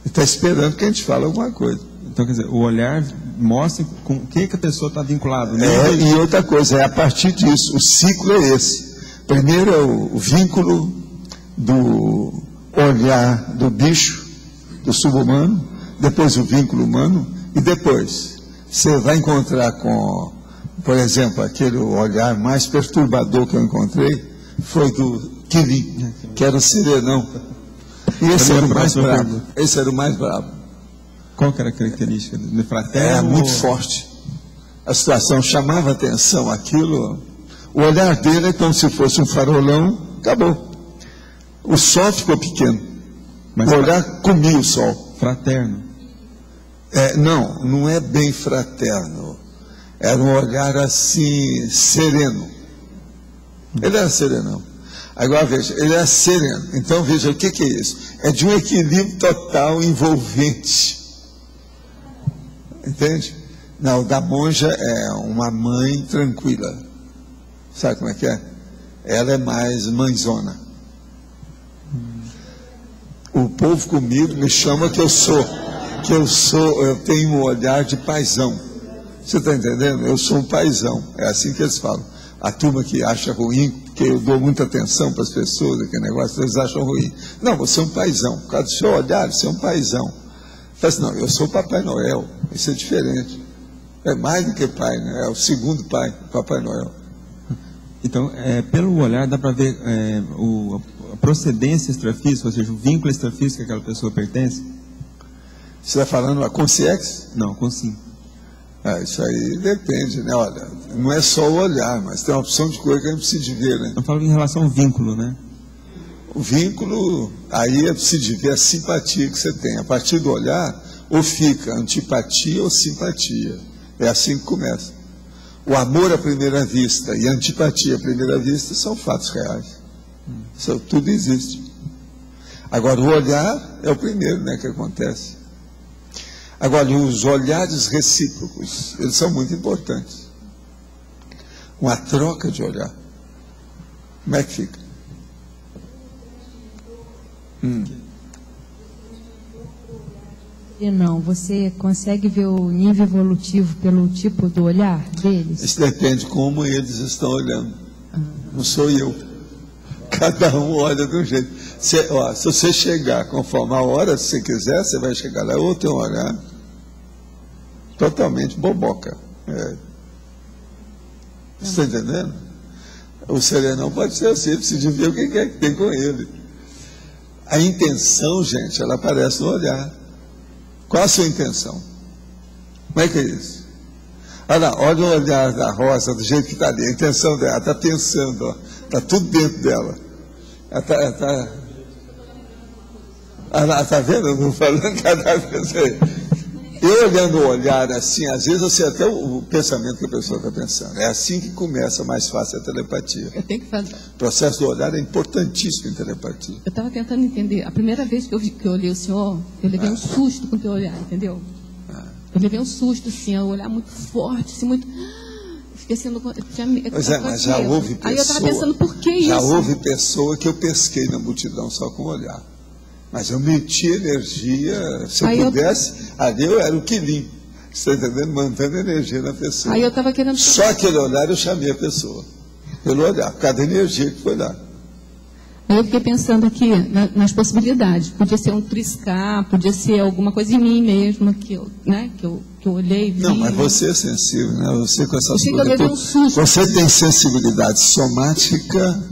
está esperando que a gente fale alguma coisa. Então, quer dizer, o olhar mostra com o que a pessoa está vinculada. Né? E outra coisa, é a partir disso. O ciclo é esse. Primeiro é o vínculo do olhar do bicho, do subhumano, depois o vínculo humano, e depois você vai encontrar com, por exemplo, aquele olhar mais perturbador que eu encontrei, foi do Quilim, que era o serenão. E esse era o mais bravo. Esse era o mais bravo. Qual que era a característica? De fraterno? Era muito forte. A situação chamava atenção, aquilo. O olhar dele é como se fosse um farolão, acabou. O sol ficou pequeno. Mas o olhar comia o sol. Fraterno? Não é bem fraterno. Era um olhar assim, sereno. Ele era serenão. Agora veja, ele era sereno. Então veja, o que é isso? É de um equilíbrio total envolvente. Entende? Não, o da monja é uma mãe tranquila. Sabe como é que é? Ela é mais mãezona. O povo comigo me chama eu tenho um olhar de paizão. Você está entendendo? Eu sou um paizão. É assim que eles falam. A turma que acha ruim, que eu dou muita atenção para as pessoas, aquele negócio, eles acham ruim. Não, você é um paizão. Por causa do seu olhar, você é um paizão. Fala assim, não, eu sou o Papai Noel. Isso é diferente. É mais do que pai, né? É o segundo pai, Papai Noel. Então, pelo olhar dá para ver a procedência extrafísica, ou seja, o vínculo extrafísico que aquela pessoa pertence? Você está falando a consciência? Não, consim. Isso aí depende, né? Olha, não é só o olhar, mas tem uma opção de coisa que a gente precisa ver, né? Eu falo em relação ao vínculo, né? O vínculo, aí é preciso ver a simpatia que você tem. A partir do olhar, ou fica antipatia ou simpatia. É assim que começa. O amor à primeira vista e a antipatia à primeira vista são fatos reais. Isso tudo existe. Agora, o olhar é o primeiro, né, que acontece. Agora, os olhares recíprocos, eles são muito importantes. Uma troca de olhar. Como é que fica? Não, você consegue ver o nível evolutivo pelo tipo do olhar deles? Isso depende de como eles estão olhando. Não sou eu. Cada um olha de um jeito. Se você chegar conforme a hora, se você quiser, você vai chegar lá, ou tem um olhar totalmente boboca. Você está entendendo? O serenão pode ser assim, precisa ver o que é que tem com ele. A intenção, gente, ela aparece no olhar. Qual a sua intenção? Como é que é isso? Olha o olhar da Rosa, do jeito que está ali. A intenção dela, está pensando, está tudo dentro dela. Ela está vendo? Eu estou falando cada vez aí. Eu olhando o olhar assim, às vezes eu sei até o pensamento que a pessoa está pensando. É assim que começa mais fácil a telepatia. Eu tenho que fazer. O processo do olhar é importantíssimo em telepatia. Eu estava tentando entender. A primeira vez que eu olhei o senhor, eu levei um susto com o teu olhar, entendeu? Eu levei um susto, assim, um olhar muito forte, assim, muito... Fiquei sendo... Mas já houve pessoa... Aí eu estava pensando, por que isso? Já houve pessoa que eu pesquei na multidão só com o olhar. Mas eu meti energia, se eu pudesse, ali eu era o Quilim. Você está entendendo? Mantendo energia na pessoa. Aí eu estava querendo... Só aquele olhar eu chamei a pessoa. Pelo olhar, cada energia que foi lá. Aí eu fiquei pensando aqui nas possibilidades. Podia ser um triscar, podia ser alguma coisa em mim mesmo, que eu olhei e vi. Não, mas você é sensível, né? Você com essas coisas. Você tem sensibilidade somática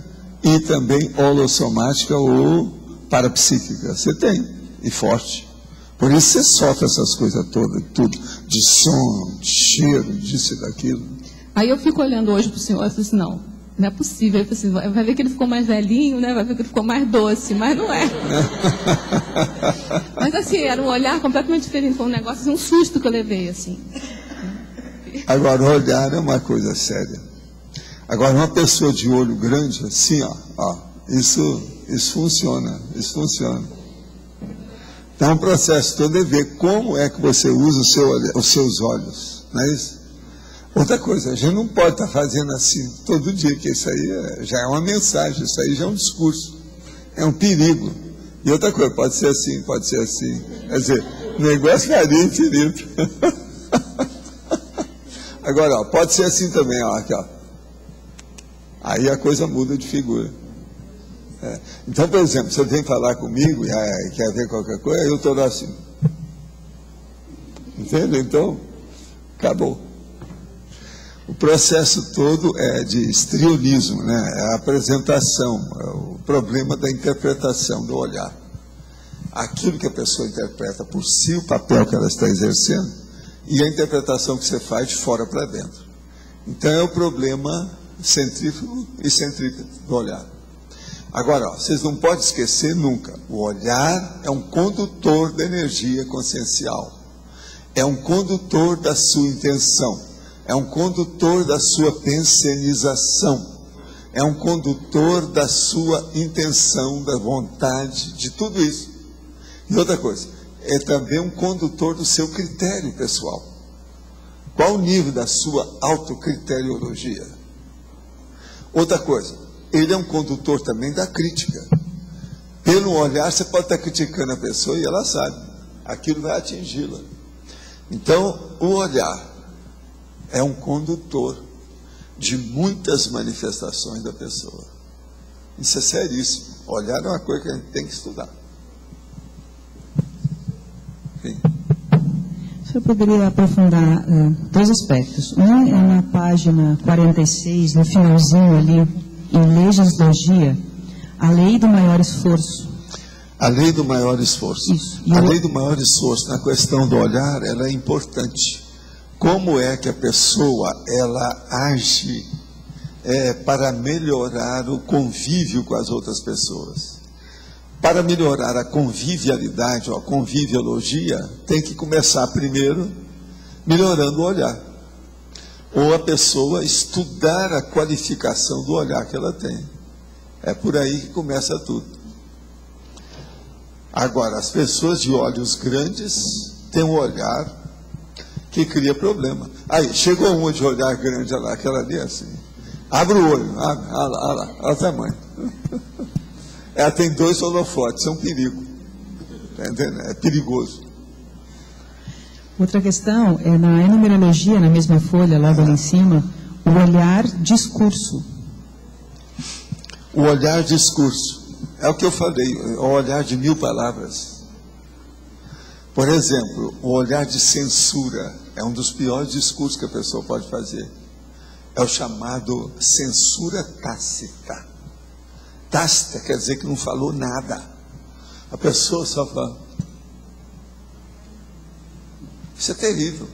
e também holossomática ou parapsíquica. Você tem, e forte. Por isso você sofre essas coisas todas, tudo, de som, de cheiro, disso e daquilo. Aí eu fico olhando hoje para o senhor e falo assim, não é possível. Eu falei assim, vai ver que ele ficou mais velhinho, né? Vai ver que ele ficou mais doce, mas não é. Mas assim, era um olhar completamente diferente, foi um negócio, assim, um susto que eu levei, assim. Agora, olhar é uma coisa séria. Agora, uma pessoa de olho grande, assim, isso funciona, isso funciona. Então, o processo todo é ver como é que você usa os seus olhos, não é isso? Outra coisa, a gente não pode estar fazendo assim todo dia, que isso aí já é uma mensagem, isso aí já é um discurso, é um perigo. E outra coisa, pode ser assim, pode ser assim. Quer dizer, o negócio varia infinito. Agora, pode ser assim também, aqui, Aí a coisa muda de figura. Então, por exemplo, você vem falar comigo e quer ver qualquer coisa, eu estou lá assim. Entende? Então, acabou. O processo todo é de histrionismo, né? É a apresentação, é o problema da interpretação, do olhar. Aquilo que a pessoa interpreta por si, o papel que ela está exercendo, e a interpretação que você faz de fora para dentro. Então é o problema centrífugo e centrípeto do olhar. Agora, vocês não podem esquecer nunca, o olhar é um condutor da energia consciencial, é um condutor da sua intenção, é um condutor da sua pensionização, é um condutor da sua intenção, da vontade, de tudo isso. E outra coisa, é também um condutor do seu critério pessoal. Qual o nível da sua autocriteriologia? Outra coisa, ele é um condutor também da crítica. Pelo olhar, você pode estar criticando a pessoa e ela sabe, aquilo vai atingi-la. Então, o olhar é um condutor de muitas manifestações da pessoa. Isso é seríssimo. Olhar é uma coisa que a gente tem que estudar. Sim. O senhor poderia aprofundar dois aspectos. Um é na página 46, no finalzinho ali, em legislagia, a lei do maior esforço. A lei do maior esforço. Isso. A lei do maior esforço, na questão do olhar, ela é importante. Como é que a pessoa, ela age para melhorar o convívio com as outras pessoas? Para melhorar a convivialidade, ou a conviviologia, tem que começar primeiro melhorando o olhar. Ou a pessoa estudar a qualificação do olhar que ela tem. É por aí que começa tudo. Agora, as pessoas de olhos grandes têm um olhar que cria problema. Aí, chegou um de olhar grande, olha lá, aquela ali assim. Abre o olho, abre, olha o tamanho. Ela tem 2 holofotes, é um perigo. Tá entendendo? É perigoso. Outra questão é na enumerologia, na mesma folha, logo ali em cima, o olhar discurso. O olhar discurso. É o que eu falei, o olhar de 1000 palavras. Por exemplo, o olhar de censura é um dos piores discursos que a pessoa pode fazer. É o chamado censura tácita. Tácita quer dizer que não falou nada. A pessoa só fala. Isso é terrível.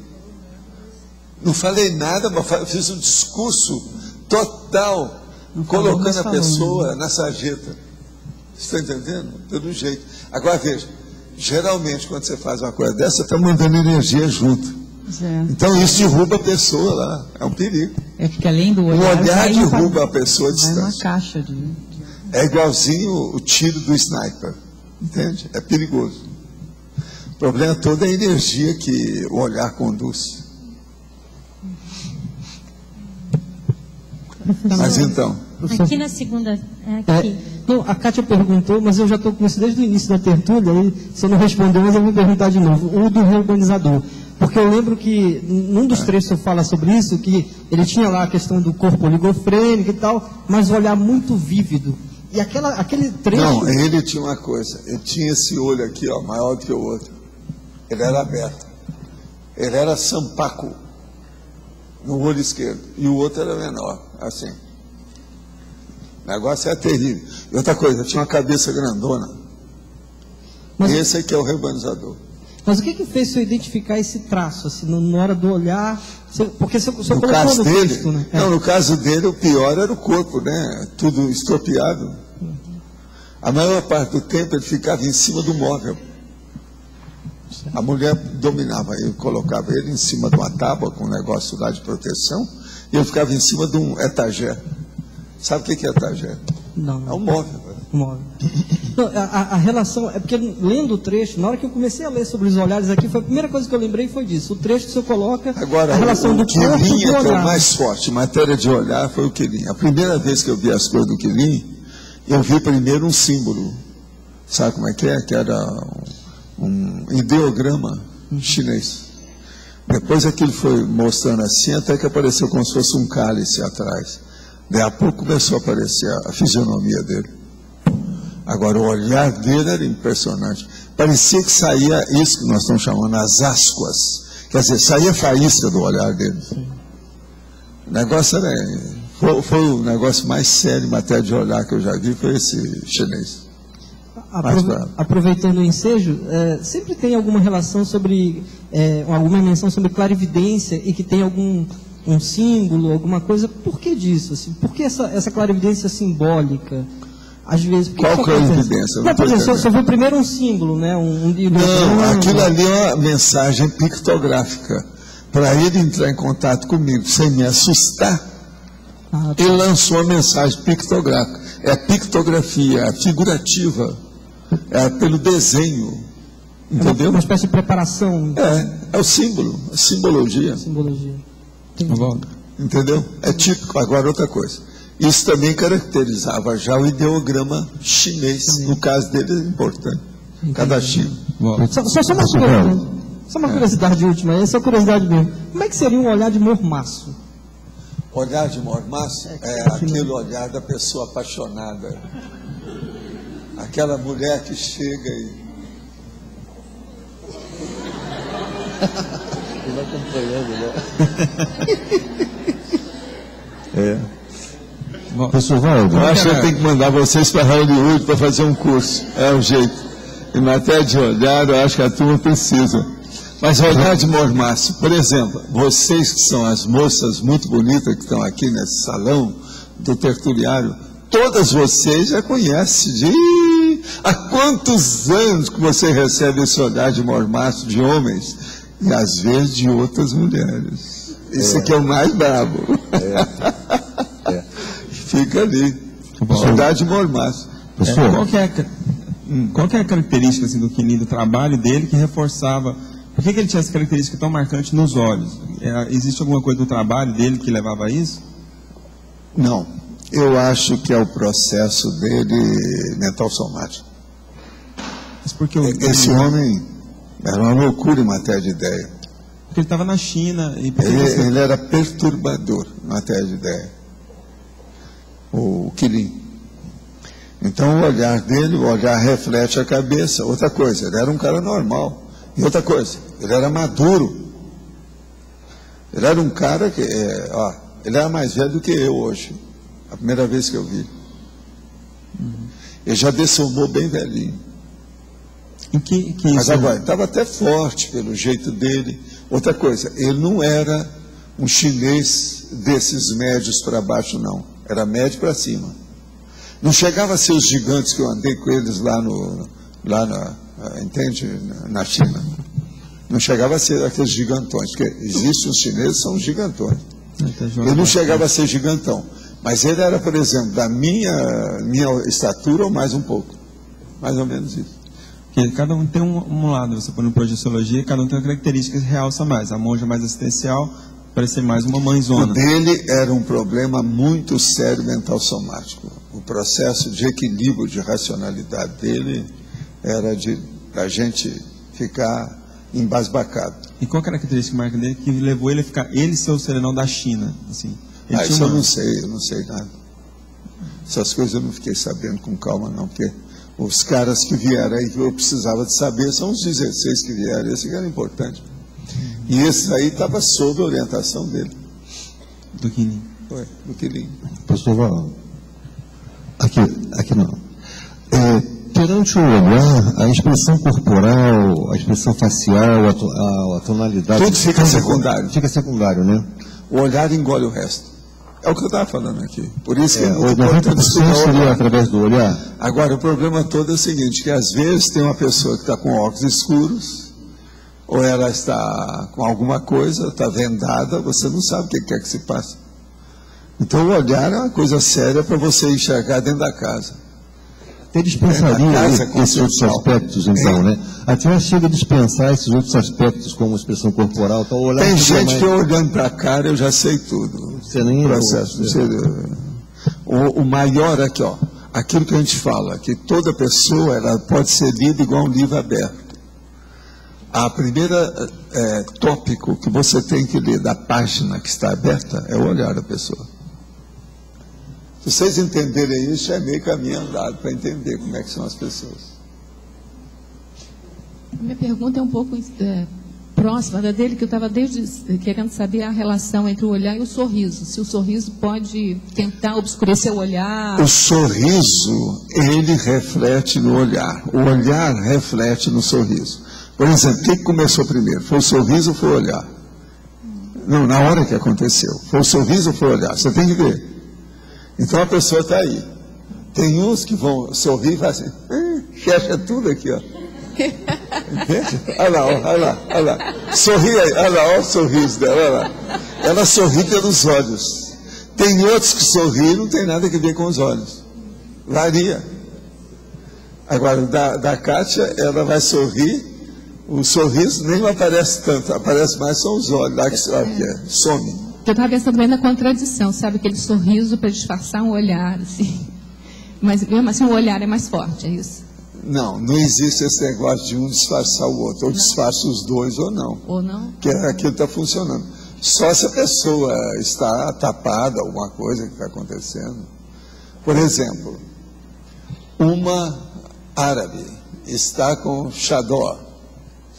Não falei nada, mas fiz um discurso total, colocando a pessoa na sarjeta. Você está entendendo? Pelo jeito. Agora veja, geralmente quando você faz uma coisa dessa, você está mandando energia junto. Então isso derruba a pessoa lá, é um perigo. É porque além do olhar, o olhar derruba a pessoa à distância. Uma caixa de... É igualzinho o tiro do sniper, entende? É perigoso. O problema todo é a energia que o olhar conduz. Mas então... Aqui na segunda... Aqui. Não, a Kátia perguntou, mas eu já estou com isso desde o início da tertúlia, aí, se eu não responder, mas eu vou perguntar de novo. O do reorganizador. Porque eu lembro que num dos trechos eu falo sobre isso, que ele tinha lá a questão do corpo oligofrênico e tal, mas um olhar muito vívido. E aquele trecho... Não, ele tinha uma coisa, ele tinha esse olho aqui, ó, maior do que o outro. Ele era aberto. Ele era sampaco no olho esquerdo, e o outro era menor, assim. O negócio é terrível. E outra coisa, tinha uma cabeça grandona. Mas, esse aqui é o rebanizador. Mas o que fez você identificar esse traço, assim, na hora do olhar? Porque você No caso dele, texto, né? não, no caso dele, o pior era o corpo, né? Tudo estropiado. A maior parte do tempo ele ficava em cima do móvel. A mulher dominava ele, colocava ele em cima de uma tábua com um negócio lá de proteção, e ele ficava em cima de um etagé. Sabe o que é etagé? Não. É um móvel. Móvel. Não, a relação, é porque lendo o trecho, na hora que eu comecei a ler sobre os olhares aqui, foi a primeira coisa que eu lembrei foi disso. O trecho que você coloca, agora, a relação do corpo e do olhar. O Quilin, que é o mais forte em matéria de olhar, foi o Quilin. A primeira vez que eu vi as coisas do Quilin, eu vi primeiro um símbolo. Sabe como é? Que era um ideograma chinês. Depois aquilo foi mostrando assim, até que apareceu como se fosse um cálice atrás. Daí a pouco começou a aparecer a fisionomia dele. Agora, o olhar dele era impressionante. Parecia que saía isso que nós estamos chamando as ascuas. Quer dizer, saía faísca do olhar dele. O negócio foi o negócio mais sério em matéria de olhar que eu já vi, foi esse chinês. Aproveitando o ensejo, sempre tem alguma relação sobre, alguma menção sobre clarividência e que tem algum símbolo, alguma coisa. Por que disso? Assim? Por que essa clarividência simbólica? Às vezes, qual clarividência? Não, por exemplo, você viu primeiro um símbolo, né? Não, aquilo ali é uma mensagem pictográfica. Para ele entrar em contato comigo sem me assustar, ele lançou uma mensagem pictográfica. É pictografia, é figurativa, é pelo desenho. Entendeu? Uma espécie de preparação. É o símbolo, a simbologia. Entendeu? É típico. Agora, outra coisa. Isso também caracterizava já o ideograma chinês. No caso dele, é importante. Cada China. Só uma curiosidade última, essa é a curiosidade mesmo. Como é que seria um olhar de mormaço? Olhar de mormaço é aquele olhar da pessoa apaixonada. Aquela mulher que chega e... Vai acompanhando, né? Professor Valdo, eu acho que eu tenho que mandar vocês para Hollywood para fazer um curso. É o jeito. Em matéria de olhar, eu acho que a turma precisa. Mas olhar de mormaço, por exemplo, vocês que são as moças muito bonitas que estão aqui nesse salão do tertuliário, todas vocês já conhecem há quantos anos que você recebe esse olhar de mormaço de homens e às vezes de outras mulheres. Isso aqui é o mais brabo. Fica ali. Olhar de mormaço. Qual que é a característica assim, do Quilin, do trabalho dele, que reforçava... Por que ele tinha essa característica tão marcante nos olhos? Existe alguma coisa do trabalho dele que levava a isso? Não. Eu acho que é o processo dele mental somático. Mas porque esse homem era uma loucura em matéria de ideia. Porque ele estava na China. E ele era perturbador em matéria de ideia. O Quilin. Então o olhar dele, o olhar reflete a cabeça. Outra coisa, ele era um cara normal. E outra coisa, ele era maduro. Ele era um cara que, ele era mais velho do que eu hoje. A primeira vez que eu vi. Ele já dessomou bem velhinho. Mas agora, estava até forte pelo jeito dele. Outra coisa, ele não era um chinês desses médios para baixo, não. Era médio para cima. Não chegava a ser os gigantes que eu andei com eles na China. Não chegava a ser aqueles gigantões, porque existem os chineses que são gigantões. Ele não chegava a ser gigantão, mas ele era, por exemplo, da minha estatura ou mais um pouco. Mais ou menos isso. Porque cada um tem um lado, você põe no projeciologia, cada um tem uma característica que realça mais. A monja mais assistencial parece ser mais uma mãezona. O dele era um problema muito sério mental somático. O processo de equilíbrio, de racionalidade dele era a gente ficar embasbacado. E qual a característica marca dele que levou ele a ficar, ele ser o serenão da China? Assim, Isso eu não sei nada. Essas coisas eu não fiquei sabendo com calma, não, porque os caras que vieram aí que eu precisava de saber são os 16 que vieram, esse que era importante. E esse aí estava sob a orientação dele. Do Quilim. Foi, do Quilim. Pastor Val, aqui não. Perante o olhar, a expressão corporal, a expressão facial, a tonalidade... Tudo fica secundário. Fica secundário, né? O olhar engole o resto. É o que eu estava falando aqui. Por isso que é o muito importante estudar o seria olhar. através do olhar? Agora, o problema todo é o seguinte, que às vezes tem uma pessoa que está com óculos escuros, ou ela está com alguma coisa, está vendada, você não sabe o que quer que se passe. Então, o olhar é uma coisa séria para você enxergar dentro da casa. Até dispensaria esses outros aspectos, então, né? Até chega a dispensar esses outros aspectos, como a expressão corporal, tal, olhar. Tem gente que olhando para a cara, eu já sei tudo. Você nem processo. O maior aqui, ó, aquilo que a gente fala, que toda pessoa ela pode ser lida igual um livro aberto. A primeira tópico que você tem que ler da página que está aberta é o olhar da pessoa. Se vocês entenderem isso, é meio caminho andado para entender como é que são as pessoas. Minha pergunta é um pouco próxima da dele, que eu estava desde querendo saber a relação entre o olhar e o sorriso. Se o sorriso pode tentar obscurecer o olhar. O sorriso, ele reflete no olhar. O olhar reflete no sorriso. Por exemplo, o que começou primeiro? Foi o sorriso ou foi o olhar? Não, na hora que aconteceu. Foi o sorriso ou foi o olhar? Você tem que ver. Então a pessoa está aí. Tem uns que vão sorrir e fazem assim, fecha tudo aqui, ó. Entende? Olha lá. Sorri aí, olha lá, olha o sorriso dela, olha lá. Ela sorri pelos olhos. Tem outros que sorriem e não tem nada a ver com os olhos. Varia. Agora, da Kátia, ela vai sorrir, o sorriso nem aparece tanto, aparece mais são os olhos, lá que some. Eu estava pensando também na contradição, sabe? Aquele sorriso para disfarçar um olhar, assim. Mas mesmo assim o olhar é mais forte, é isso? Não existe esse negócio de um disfarçar o outro. Ou disfarça os dois ou não. Ou não? Que aquilo está funcionando. Só se a pessoa está tapada, alguma coisa que está acontecendo. Por exemplo, uma árabe está com xadó.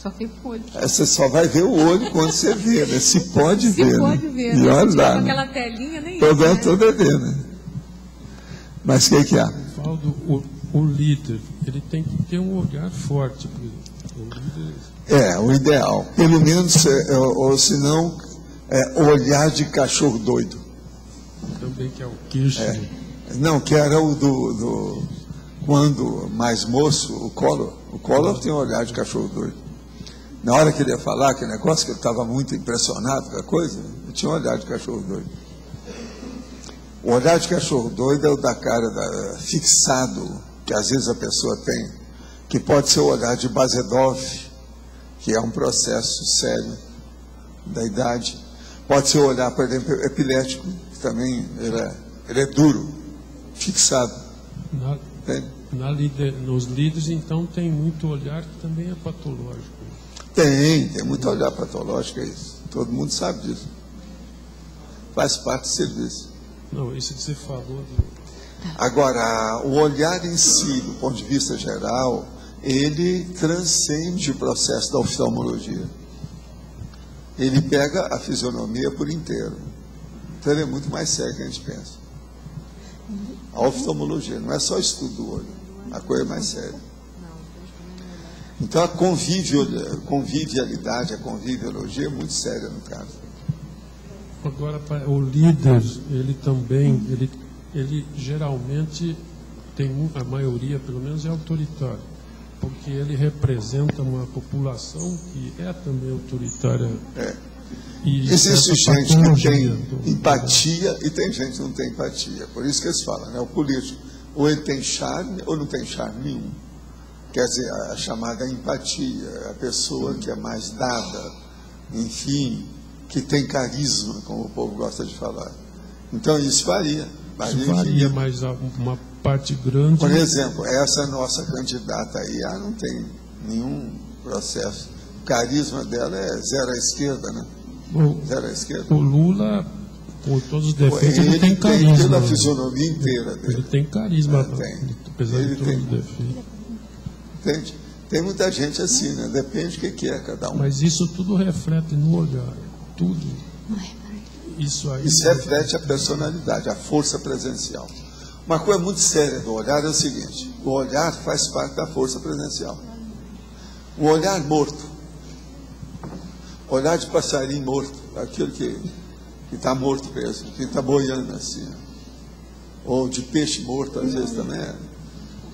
Só fica o olho. Você só vai ver o olho quando você vê, né? Se pode ver. Se pode ver. E olha lá. Aquela telinha, nem toda vendo, né? Mas o que é? Valdo, o líder, ele tem que ter um olhar forte. O ideal. Pelo menos, ou se não, olhar de cachorro doido. Também que é o Kirchner. Não, que era o do quando mais moço, o Collor. O Collor tem um olhar de cachorro doido. Na hora que ele ia falar aquele negócio, que ele estava muito impressionado com a coisa, ele tinha um olhar de cachorro doido. O olhar de cachorro doido é o da cara fixado, que às vezes a pessoa tem, que pode ser o olhar de Bazedov, que é um processo sério da idade. Pode ser o olhar, por exemplo, epilético, que também ele é duro, fixado. Nos líderes, então, tem muito olhar que também é patológico. Tem muito olhar patológico, é isso. Todo mundo sabe disso. Faz parte do serviço. Não, isso que você falou. Agora, o olhar em si, do ponto de vista geral, ele transcende o processo da oftalmologia. Ele pega a fisionomia por inteiro. Então, ele é muito mais sério que a gente pensa. A oftalmologia não é só estudo do olho, a coisa é mais séria. Então a convivialidade, a conviviologia é muito séria no caso. Agora, o líder, ele também, ele geralmente tem, a maioria pelo menos é autoritário, porque ele representa uma população que é também autoritária. Existe gente que tem empatia e tem gente que não tem empatia. Por isso que eles falam, né? O político, ou ele tem charme ou não tem charme nenhum. Quer dizer, a chamada empatia, a pessoa que é mais dada, enfim, que tem carisma, como o povo gosta de falar. Então isso varia. Varia, mas uma parte grande... Por exemplo, essa nossa candidata aí, não tem nenhum processo. carisma dela é zero à esquerda, né? Zero à esquerda. O Lula, com todos os defeitos, ele tem carisma. Ele tem a fisionomia inteira dele. Ele tem carisma, apesar ele de todos os defeitos. Entende? Tem muita gente assim, né? Depende do que é cada um. Mas isso tudo reflete no olhar. Tudo. Isso reflete a personalidade, a força presencial. Uma coisa muito séria do olhar é o seguinte: o olhar faz parte da força presencial. O olhar morto, olhar de passarinho morto, aquele que está morto mesmo, que está boiando assim, ou de peixe morto, às vezes também é.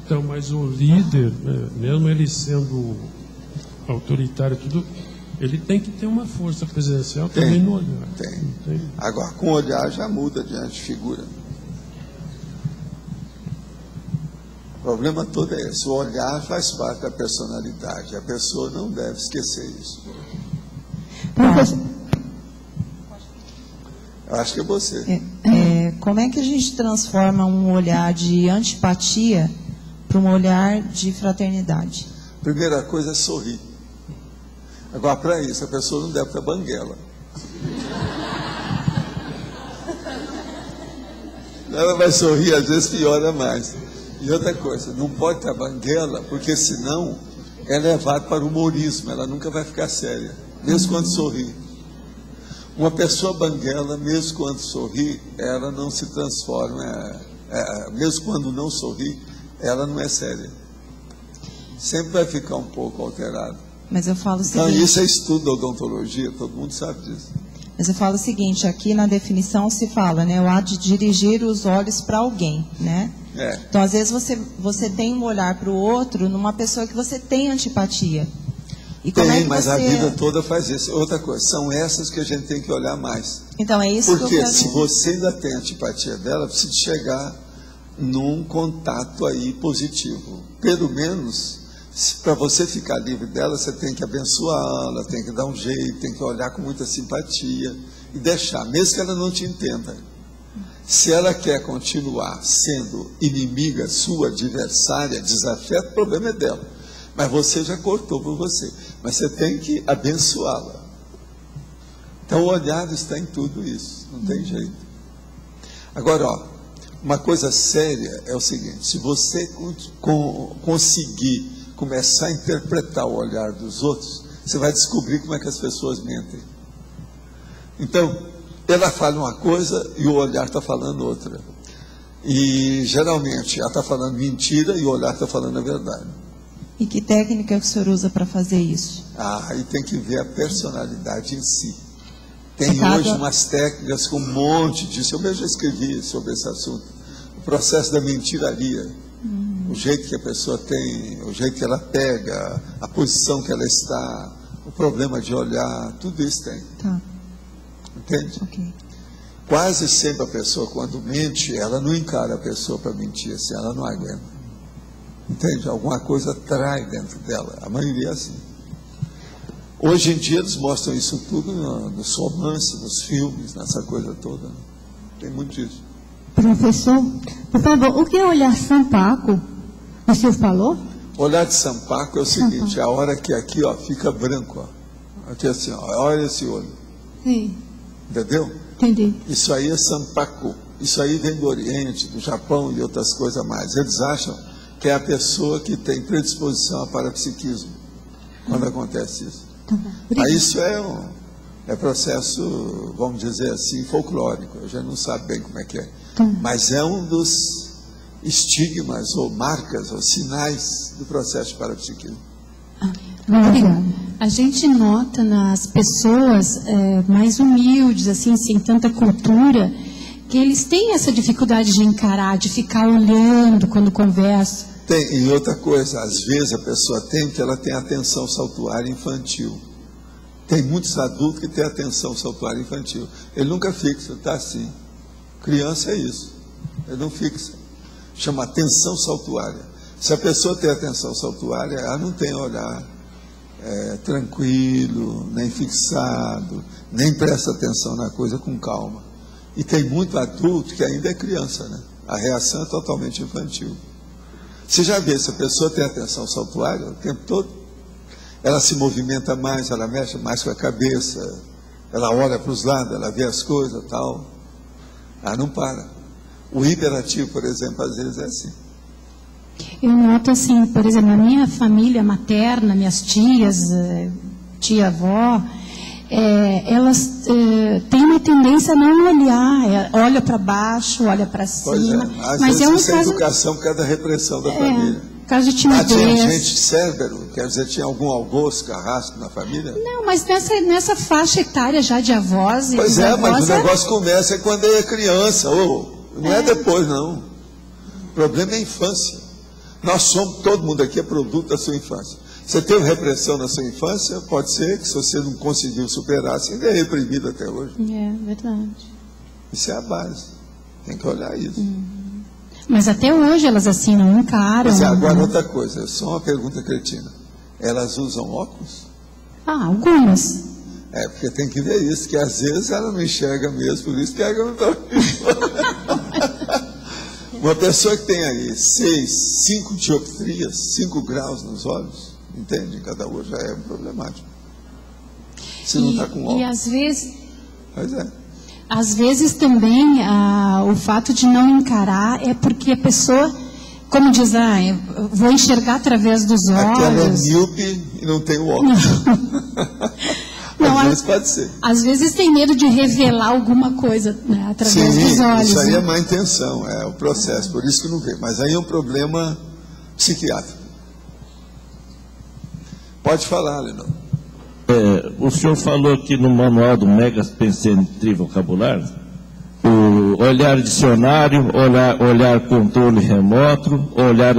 Então, mas o líder, mesmo ele sendo autoritário, tudo, ele tem que ter uma força presencial também no olhar. Tem. Agora, com o olhar já muda diante de figura. O problema todo é esse: o olhar faz parte da personalidade. A pessoa não deve esquecer isso. Eu acho que é você. Como é que a gente transforma um olhar de antipatia para um olhar de fraternidade? Primeira coisa é sorrir. Agora, para isso, a pessoa não deve estar banguela. Ela vai sorrir, às vezes piora mais. E outra coisa, não pode estar banguela, porque senão é levado para o humorismo, ela nunca vai ficar séria, mesmo quando sorri. Uma pessoa banguela, mesmo quando sorri, ela não se transforma, mesmo quando não sorri, ela não é séria. Sempre vai ficar um pouco alterada. Mas eu falo o seguinte... Então, isso é estudo da odontologia, todo mundo sabe disso. Mas eu falo o seguinte, aqui na definição se fala, né, o ato de dirigir os olhos para alguém, né? Então, às vezes, você tem um olhar para o outro numa pessoa que você tem antipatia. E como é que mas você... a vida toda faz isso. Outra coisa, são essas que a gente tem que olhar mais. Então, é isso porque que eu quero... se você ainda tem antipatia dela, precisa chegar num contato aí positivo. Pelo menos, para você ficar livre dela, você tem que abençoá-la, tem que dar um jeito, tem que olhar com muita simpatia e deixar, mesmo que ela não te entenda. Se ela quer continuar sendo inimiga sua, adversária, desafeto, o problema é dela. Mas você já cortou por você. Mas você tem que abençoá-la. Então o olhar está em tudo isso, não tem jeito. Agora, uma coisa séria é o seguinte: se você conseguir começar a interpretar o olhar dos outros, você vai descobrir como é que as pessoas mentem. Então, ela fala uma coisa e o olhar está falando outra. E, geralmente, ela está falando mentira e o olhar está falando a verdade. E que técnica que o senhor usa para fazer isso? Aí tem que ver a personalidade em si. Tem hoje umas técnicas com um monte disso. Eu mesmo já escrevi sobre esse assunto. O processo da mentiraria. O jeito que a pessoa tem, o jeito que ela pega, a posição que ela está, o problema de olhar, tudo isso tem. Tá. Entende? Okay. Quase sempre a pessoa, quando mente, ela não encara a pessoa para mentir, assim, ela não aguenta. Entende? Alguma coisa atrai dentro dela. A maioria é assim. Hoje em dia eles mostram isso tudo nos romances, nos filmes, nessa coisa toda. Tem muito disso. Professor, por favor, o que é olhar Sampaco? O senhor falou? Olhar de Sampaco é o seguinte: a hora que aqui fica branco, aqui assim, olha esse olho. Sim. Entendeu? Entendi. Isso aí é Sampaco. Isso aí vem do Oriente, do Japão e outras coisas mais. Eles acham que é a pessoa que tem predisposição a parapsiquismo, quando acontece isso. Aí isso é processo, vamos dizer assim, folclórico. A gente não sabe bem como é que é. Mas é um dos estigmas, ou marcas, ou sinais do processo de parapsiquismo. A gente nota nas pessoas mais humildes, assim, sem tanta cultura, que eles têm essa dificuldade de encarar, de ficar olhando quando conversa. Tem, e outra coisa, às vezes a pessoa tem que ela tem atenção saltuária infantil. Tem muitos adultos que têm atenção saltuária infantil. Ele nunca fixa, está assim. Criança é isso. Ele não fixa. Chama atenção saltuária. Se a pessoa tem atenção saltuária, ela não tem olhar tranquilo, nem fixado, nem presta atenção na coisa com calma. E tem muito adulto que ainda é criança, né? A reação é totalmente infantil. Você já vê, se a pessoa tem atenção saltuária o tempo todo, ela se movimenta mais, ela mexe mais com a cabeça, ela olha para os lados, ela vê as coisas e tal. Não para. O hiperativo, por exemplo, às vezes é assim. Eu noto assim, por exemplo, a minha família materna, minhas tias, tia-avó, elas têm uma tendência a não olhar, olha para baixo, olha para cima. Às mas vezes isso é educação por causa da repressão da família. Caso de timidez. Tinha gente cérebro, quer dizer, tinha algum algoço, carrasco na família? Não, mas nessa faixa etária já de avós e Pois mas o negócio começa quando é criança, não é depois, não. O problema é a infância. Nós somos, todo mundo aqui é produto da sua infância. Você teve repressão na sua infância, pode ser que se você não conseguiu superar, você ainda é reprimido até hoje. É verdade. Isso é a base. Tem que olhar isso. Mas até hoje elas assim não encaram. Mas agora outra coisa, só uma pergunta cretina. Elas usam óculos? Algumas. Porque tem que ver isso, que às vezes ela não enxerga mesmo, por isso que ela não está. Uma pessoa que tem aí 5 dioptrias, 5 graus nos olhos, entende? Cada olho já é problemático. Se não está com óculos. E às vezes. Pois é. Às vezes também o fato de não encarar é porque a pessoa, como diz, eu vou enxergar através dos olhos. Aquela é míope e não tem o óculos. Não, às vezes pode ser. Às vezes tem medo de revelar alguma coisa, né, através dos olhos. Isso aí né? é má intenção, é o processo, por isso que não vê. Mas aí é um problema psiquiátrico. Pode falar, Lenão. O senhor falou aqui no manual do Mega Pensante Vocabulário, o olhar dicionário, olhar controle remoto, olhar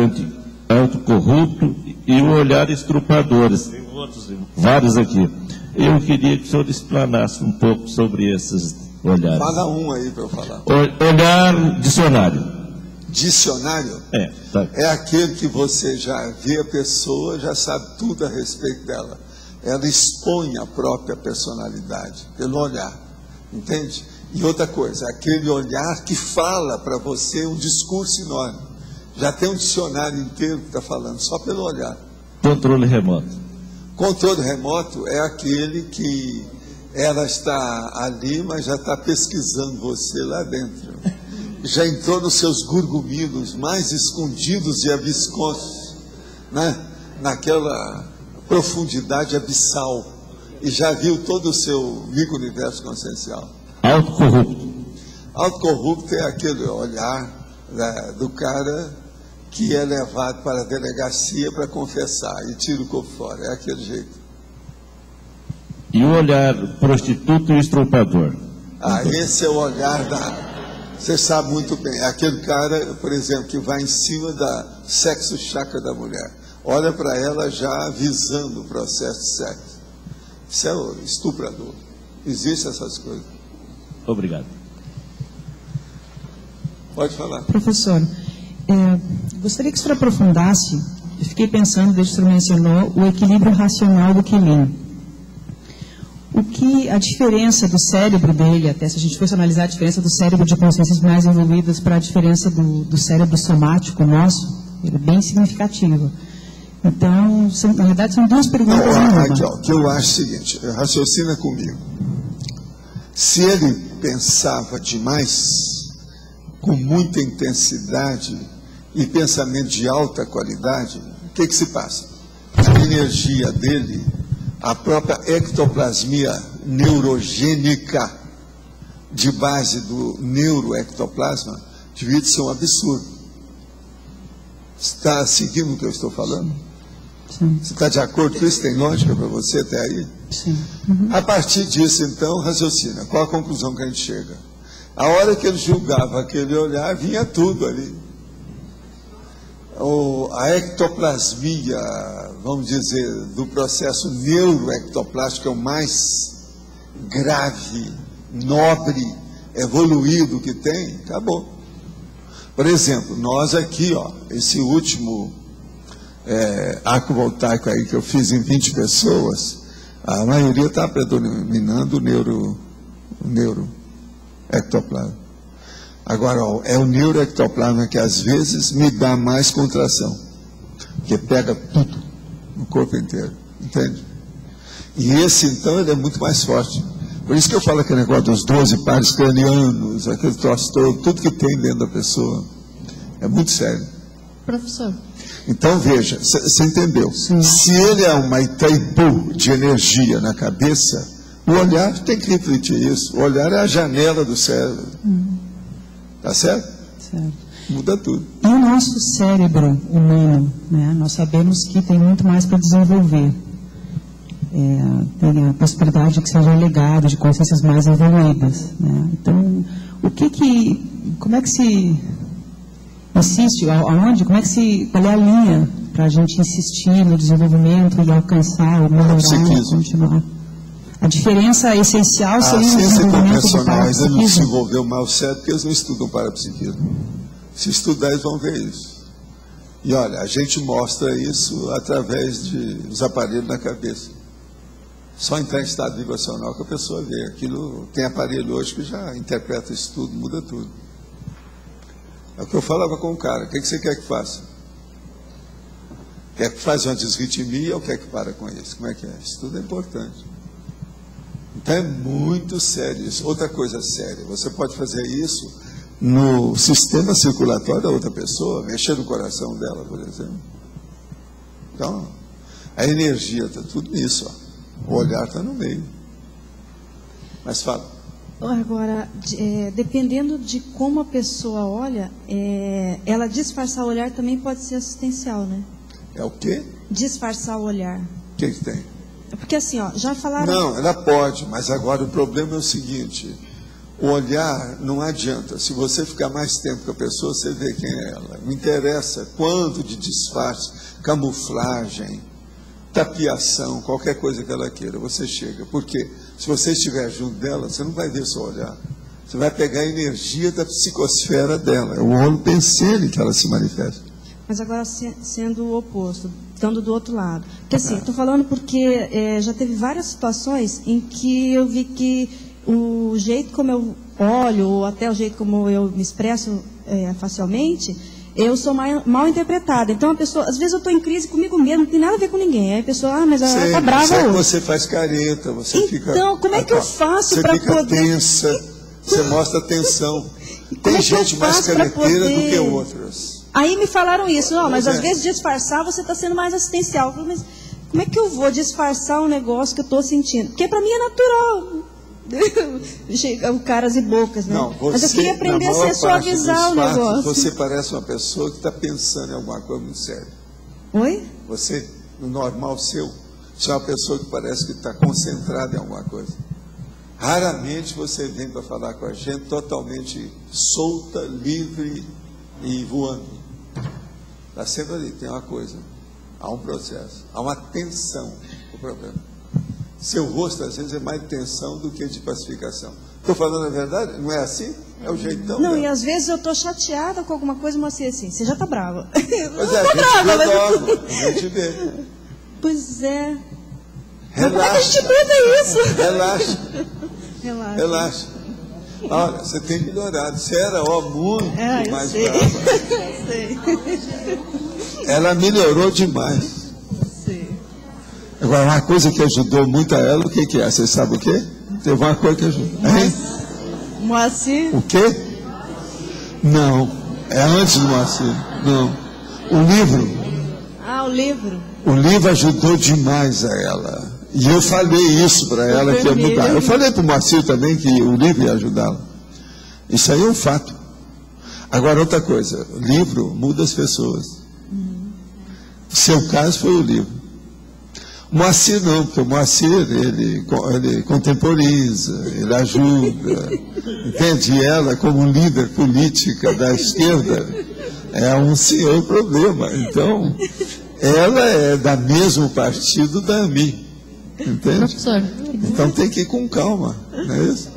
autocorrupto e o olhar estrupadores. Tem outros, vários aqui. Eu queria que o senhor explanasse um pouco sobre esses olhares. Fala um aí para eu falar. Olhar dicionário. Dicionário? Tá. É aquele que você já vê a pessoa, já sabe tudo a respeito dela. Ela expõe a própria personalidade pelo olhar, entende? E outra coisa, aquele olhar que fala para você um discurso enorme. Já tem um dicionário inteiro que está falando, só pelo olhar. Controle remoto. Controle remoto é aquele que ela está ali, mas já está pesquisando você lá dentro. Já entrou nos seus gurgumilos mais escondidos e abiscosos, né? Naquela profundidade abissal, e já viu todo o seu micro-universo consciencial. Autocorrupto. Autocorrupto é aquele olhar do cara que é levado para a delegacia para confessar e tira o corpo fora, é aquele jeito. E o olhar prostituto e estrupador? Esse é o olhar Você sabe muito bem, é aquele cara, por exemplo, que vai em cima da sexo chakra da mulher. Olha para ela já visando o processo de sexo. Isso é o estuprador. Existem essas coisas. Obrigado. Pode falar. Professor, gostaria que o senhor aprofundasse, eu fiquei pensando, desde que o senhor mencionou, o equilíbrio racional do Quilin. O que a diferença do cérebro dele, até se a gente fosse analisar a diferença do cérebro de consciências mais evoluídas para a diferença do cérebro somático nosso, ele é bem significativa. Então, na verdade, são duas perguntas em uma. Aqui, o que eu acho é o seguinte, raciocina comigo. Se ele pensava demais, com muita intensidade e pensamento de alta qualidade, o que se passa? A energia dele, a própria ectoplasmia neurogênica de base do neuroectoplasma, devia ser um absurdo. Está seguindo o que eu estou falando? Sim. Você está de acordo com isso? Tem lógica para você até aí? Sim. Uhum. A partir disso, então, raciocina. Qual a conclusão que a gente chega? A hora que ele julgava aquele olhar, vinha tudo ali. A ectoplasmia, vamos dizer, do processo neuroectoplástico, é o mais grave, nobre, evoluído que tem, acabou. Por exemplo, nós aqui, esse último arco voltaico aí que eu fiz em 20 pessoas, a maioria está predominando o neuroectoplasma. Agora, é o neuroectoplasma que às vezes me dá mais contração, porque pega tudo no corpo inteiro, entende? E esse, então, ele é muito mais forte. Por isso que eu falo aquele negócio dos 12 pares cranianos, aquele troço todo, tudo que tem dentro da pessoa. É muito sério. Professor. Então, veja, você entendeu? Sim. Se ele é uma Itaipu de energia na cabeça, o olhar tem que refletir isso. O olhar é a janela do cérebro. Tá certo? Certo. Muda tudo. E o nosso cérebro humano, né? Nós sabemos que tem muito mais para desenvolver. Tem a possibilidade de que seja legado de consciências mais evoluídas, né? Então, como é que se insiste, aonde, qual é a linha para a gente insistir no desenvolvimento e alcançar o melhorar e continuar? A diferença essencial seria o desenvolvimento do parapsiquismo. Ainda não desenvolveu mal o cérebro porque eles não estudam parapsiquismo. Se estudar, eles vão ver isso. E olha, a gente mostra isso através dos aparelhos na cabeça. Só entrar em estado vibracional que a pessoa vê. Aquilo, tem aparelho hoje que já interpreta isso tudo, muda tudo. É o que eu falava com o cara. O que você quer que faça? Quer que faça uma desritmia ou quer que para com isso? Como é que é? Isso tudo é importante. Então é muito sério isso. Outra coisa séria, você pode fazer isso no sistema circulatório da outra pessoa, mexer no coração dela, por exemplo. Então, a energia está tudo nisso, ó. O olhar está no meio. Mas fala. Agora, dependendo de como a pessoa olha, ela disfarçar o olhar também pode ser assistencial, né? É o quê? Disfarçar o olhar. O que tem? Porque assim, ó, já falaram... Não, ela pode, mas agora o problema é o seguinte: o olhar não adianta. Se você ficar mais tempo com a pessoa, você vê quem é ela. Não interessa quanto de disfarce, camuflagem, tapiação, qualquer coisa que ela queira, você chega. Porque se você estiver junto dela, você não vai ver só olhar. Você vai pegar a energia da psicosfera dela. É o olho pensele que ela se manifesta. Mas agora sendo o oposto, estando do outro lado. Porque assim, estou falando porque já teve várias situações em que eu vi que o jeito como eu olho, ou até o jeito como eu me expresso facilmente, eu sou mal interpretada. Então a pessoa, às vezes eu estou em crise comigo mesmo, não tem nada a ver com ninguém. Aí a pessoa, mas ela está brava hoje. Você faz careta, você fica... Então, como é que eu faço para poder... Você fica tensa, você mostra tensão. Tem gente mais careteira do que outras. Aí me falaram isso, não, mas às vezes disfarçar você está sendo mais assistencial. Eu falei, mas como é que eu vou disfarçar um negócio que eu estou sentindo? Porque para mim é natural. Caras e bocas, né? Não, mas eu queria aprender a suavizar o negócio. Você parece uma pessoa que está pensando em alguma coisa muito séria. Oi? Você, no normal seu, você é uma pessoa que parece que está concentrada em alguma coisa. Raramente você vem para falar com a gente totalmente solta, livre e voando. Está sempre ali, tem uma coisa, há um processo, há uma tensão o problema. Seu rosto às vezes é mais de tensão do que de pacificação. Estou falando a verdade? Não é assim? É o jeitão. Não, e às vezes eu estou chateada com alguma coisa, mas assim, você já está brava. Pois é, a gente vê. Pois é. Relaxa. Como é que a gente muda isso? Relaxa. Relaxa. Olha, você tem melhorado. Você era muito mais brava. Eu sei. Ela melhorou demais. Agora, uma coisa que ajudou muito a ela, o que é? Você sabe o quê? Teve uma coisa que ajudou. Moacir? O quê? Não. É antes do Moacir. Não. O livro. O livro. O livro ajudou demais a ela. E eu falei isso para ela que ia mudar. Eu falei para o Moacir também que o livro ia ajudá-la. Isso aí é um fato. Agora, outra coisa. O livro muda as pessoas. O seu caso foi o livro. O Moacir não, porque o Moacir, ele contemporiza, ele ajuda, entende? E ela, como líder política da esquerda, é um senhor problema. Então, ela é do mesmo partido da AMI, entende? Professor. Então tem que ir com calma, não é isso?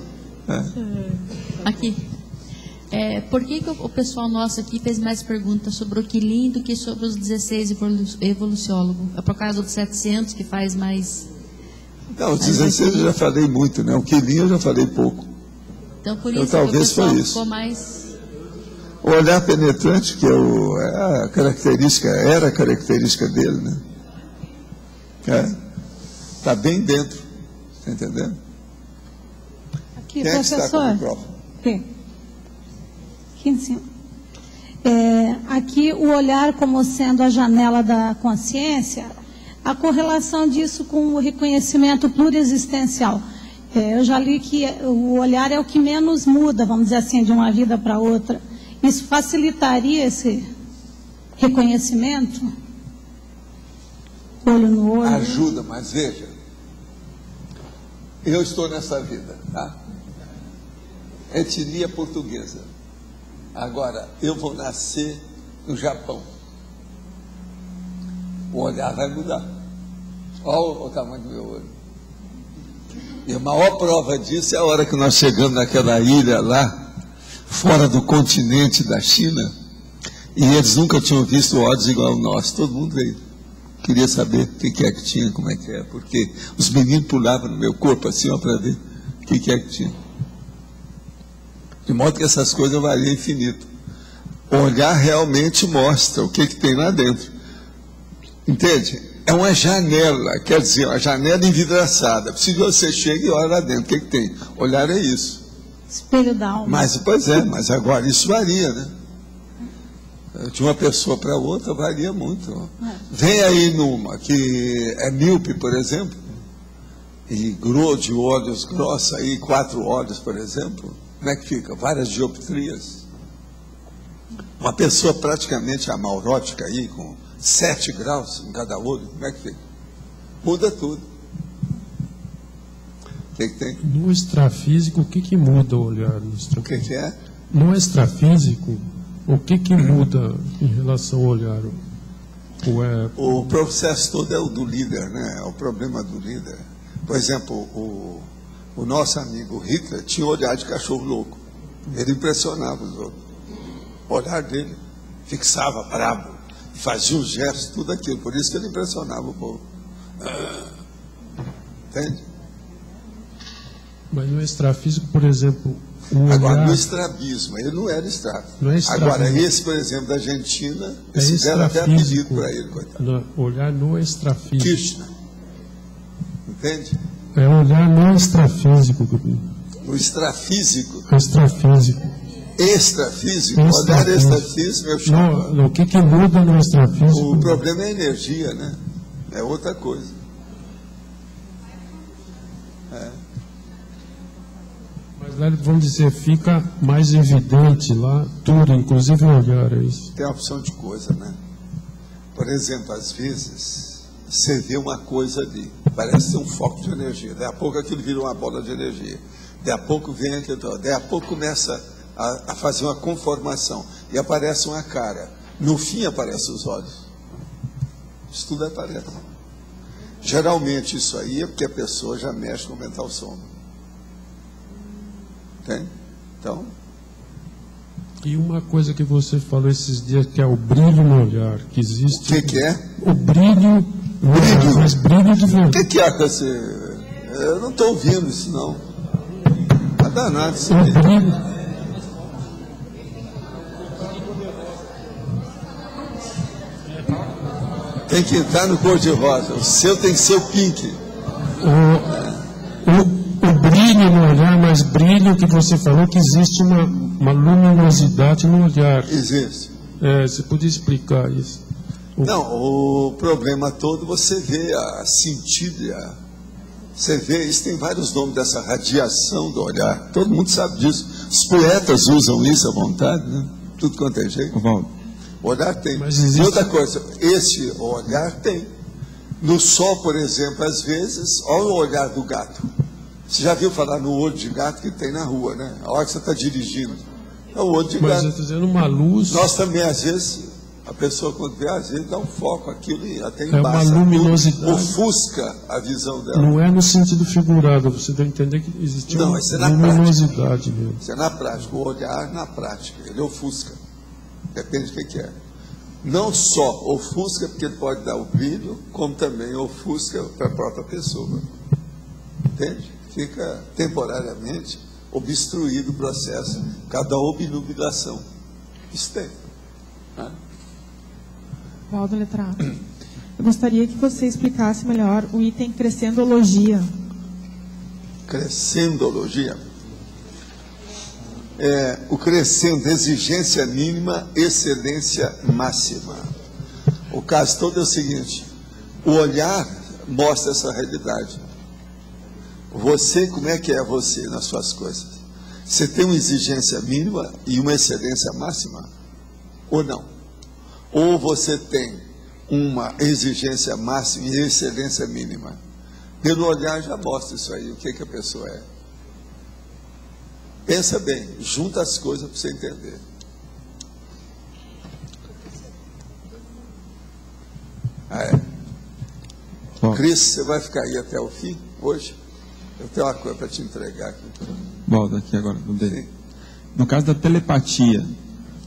Aqui. Por que o pessoal nosso aqui fez mais perguntas sobre o Quilim do que sobre os 16 evoluciólogos? É por causa dos 700 que faz mais... Não, os 16 eu já falei muito, né? O Quilim eu já falei pouco. Então por isso talvez que o pessoal foi isso. ficou mais... O olhar penetrante, que era a característica dele, né? está bem dentro. Está entendendo? Aqui, quem professor. Está com o microfone? Aqui em cima. Aqui o olhar como sendo a janela da consciência, a correlação disso com o reconhecimento pluriexistencial. Eu já li que o olhar é o que menos muda, vamos dizer assim, de uma vida para outra. Isso facilitaria esse reconhecimento? Olho no olho. Ajuda, mas veja, eu estou nessa vida, tá? Etnia portuguesa. Agora, eu vou nascer no Japão. O olhar vai mudar. Olha o tamanho do meu olho. E a maior prova disso é a hora que nós chegamos naquela ilha lá, fora do continente da China, e eles nunca tinham visto olhos igual ao nosso. Todo mundo veio. Queria saber o que é que tinha, como é que é, porque os meninos pulavam no meu corpo assim, para ver o que é que tinha. De modo que essas coisas variam infinito. O olhar realmente mostra o que tem lá dentro. Entende? É uma janela, quer dizer, uma janela envidraçada. Se você chega e olha lá dentro, o que tem? Olhar é isso. Espelho da alma. Mas agora isso varia, né? De uma pessoa para outra varia muito. Vem aí numa que é míope, por exemplo, e de olhos grossos, aí 4 olhos, por exemplo, como é que fica? Várias dioptrias. Uma pessoa praticamente amaurótica aí, com 7 graus em cada olho, como é que fica? Muda tudo. O que tem? No extrafísico, o que muda o olhar? O que é? No extrafísico, o que muda em relação ao olhar? O processo todo é o do líder, né? É o problema do líder. Por exemplo, o nosso amigo Hitler tinha olhar de cachorro louco. Ele impressionava os outros. O olhar dele fixava, brabo, fazia os gestos, tudo aquilo. Por isso que ele impressionava o povo. Entende? Mas no extrafísico, por exemplo... Agora, no estrabismo, ele não era estrafísico. Agora, esse, por exemplo, da Argentina, eles deram até apelido para ele, coitado. Olhar no extrafísico. Kirchner. Entende? É olhar no extrafísico. No extrafísico? Extrafísico. Extrafísico? Olhar extrafísico, meu chapa. O que muda no extrafísico? O problema é a energia, né? É outra coisa. Mas lá, vamos dizer, fica mais evidente lá tudo, inclusive o olhar, é isso? Tem uma opção de coisa, né? Por exemplo, às vezes, você vê uma coisa ali, parece ter um foco de energia, daí a pouco aquilo vira uma bola de energia, daí a pouco vem aquilo, daí a pouco começa a fazer uma conformação, e aparece uma cara, no fim aparecem os olhos. Isso tudo aparece. Geralmente isso aí é porque a pessoa já mexe com o mental sombra. Entende? Então... E uma coisa que você falou esses dias, que é o brilho no olhar, que existe... O que é? O brilho no olhar, mas brilho de verdade. O que é esse... Eu não estou ouvindo isso, não. Tá danado isso aí. O brilho... Tem que entrar no cor-de-rosa. O seu tem que ser o pink. O brilho no olhar, mas brilho que você falou que existe uma luminosidade no olhar. Existe. Você podia explicar isso? Não, o problema todo você vê a cintilha. Você vê, isso tem vários nomes dessa radiação do olhar. Todo mundo sabe disso. Os poetas usam isso à vontade, né? Tudo quanto é jeito. O olhar tem. E outra coisa, esse olhar tem. No sol, por exemplo, às vezes, olha o olhar do gato. Você já viu falar no olho de gato que tem na rua, né? A hora que você está dirigindo. É o olho de gato. Mas eu estou dizendo uma luz... Nós também, às vezes, a pessoa quando vê, às vezes dá um foco aquilo e até embaixo. É uma luminosidade. Ofusca a visão dela. Não é no sentido figurado, você tem que entender que existe uma luminosidade mesmo. Isso é na prática. O olhar na prática, ele ofusca. Depende do que é. Não só ofusca, porque ele pode dar o brilho, como também ofusca para a própria pessoa. Entende? Fica temporariamente obstruído o processo, cada obnubilação. Isso tem. Valdo Letrado. Eu gostaria que você explicasse melhor o item crescendologia. Crescendologia? O crescendo, exigência mínima, excelência máxima. O caso todo é o seguinte: o olhar mostra essa realidade. Você, como é que é você nas suas coisas? Você tem uma exigência mínima e uma excelência máxima? Ou não? Ou você tem uma exigência máxima e excelência mínima? Pelo olhar já mostra isso aí, o que a pessoa é. Pensa bem, junta as coisas para você entender. Cris, você vai ficar aí até o fim, hoje? Eu tenho uma coisa para te entregar aqui. Volta aqui agora, no caso da telepatia,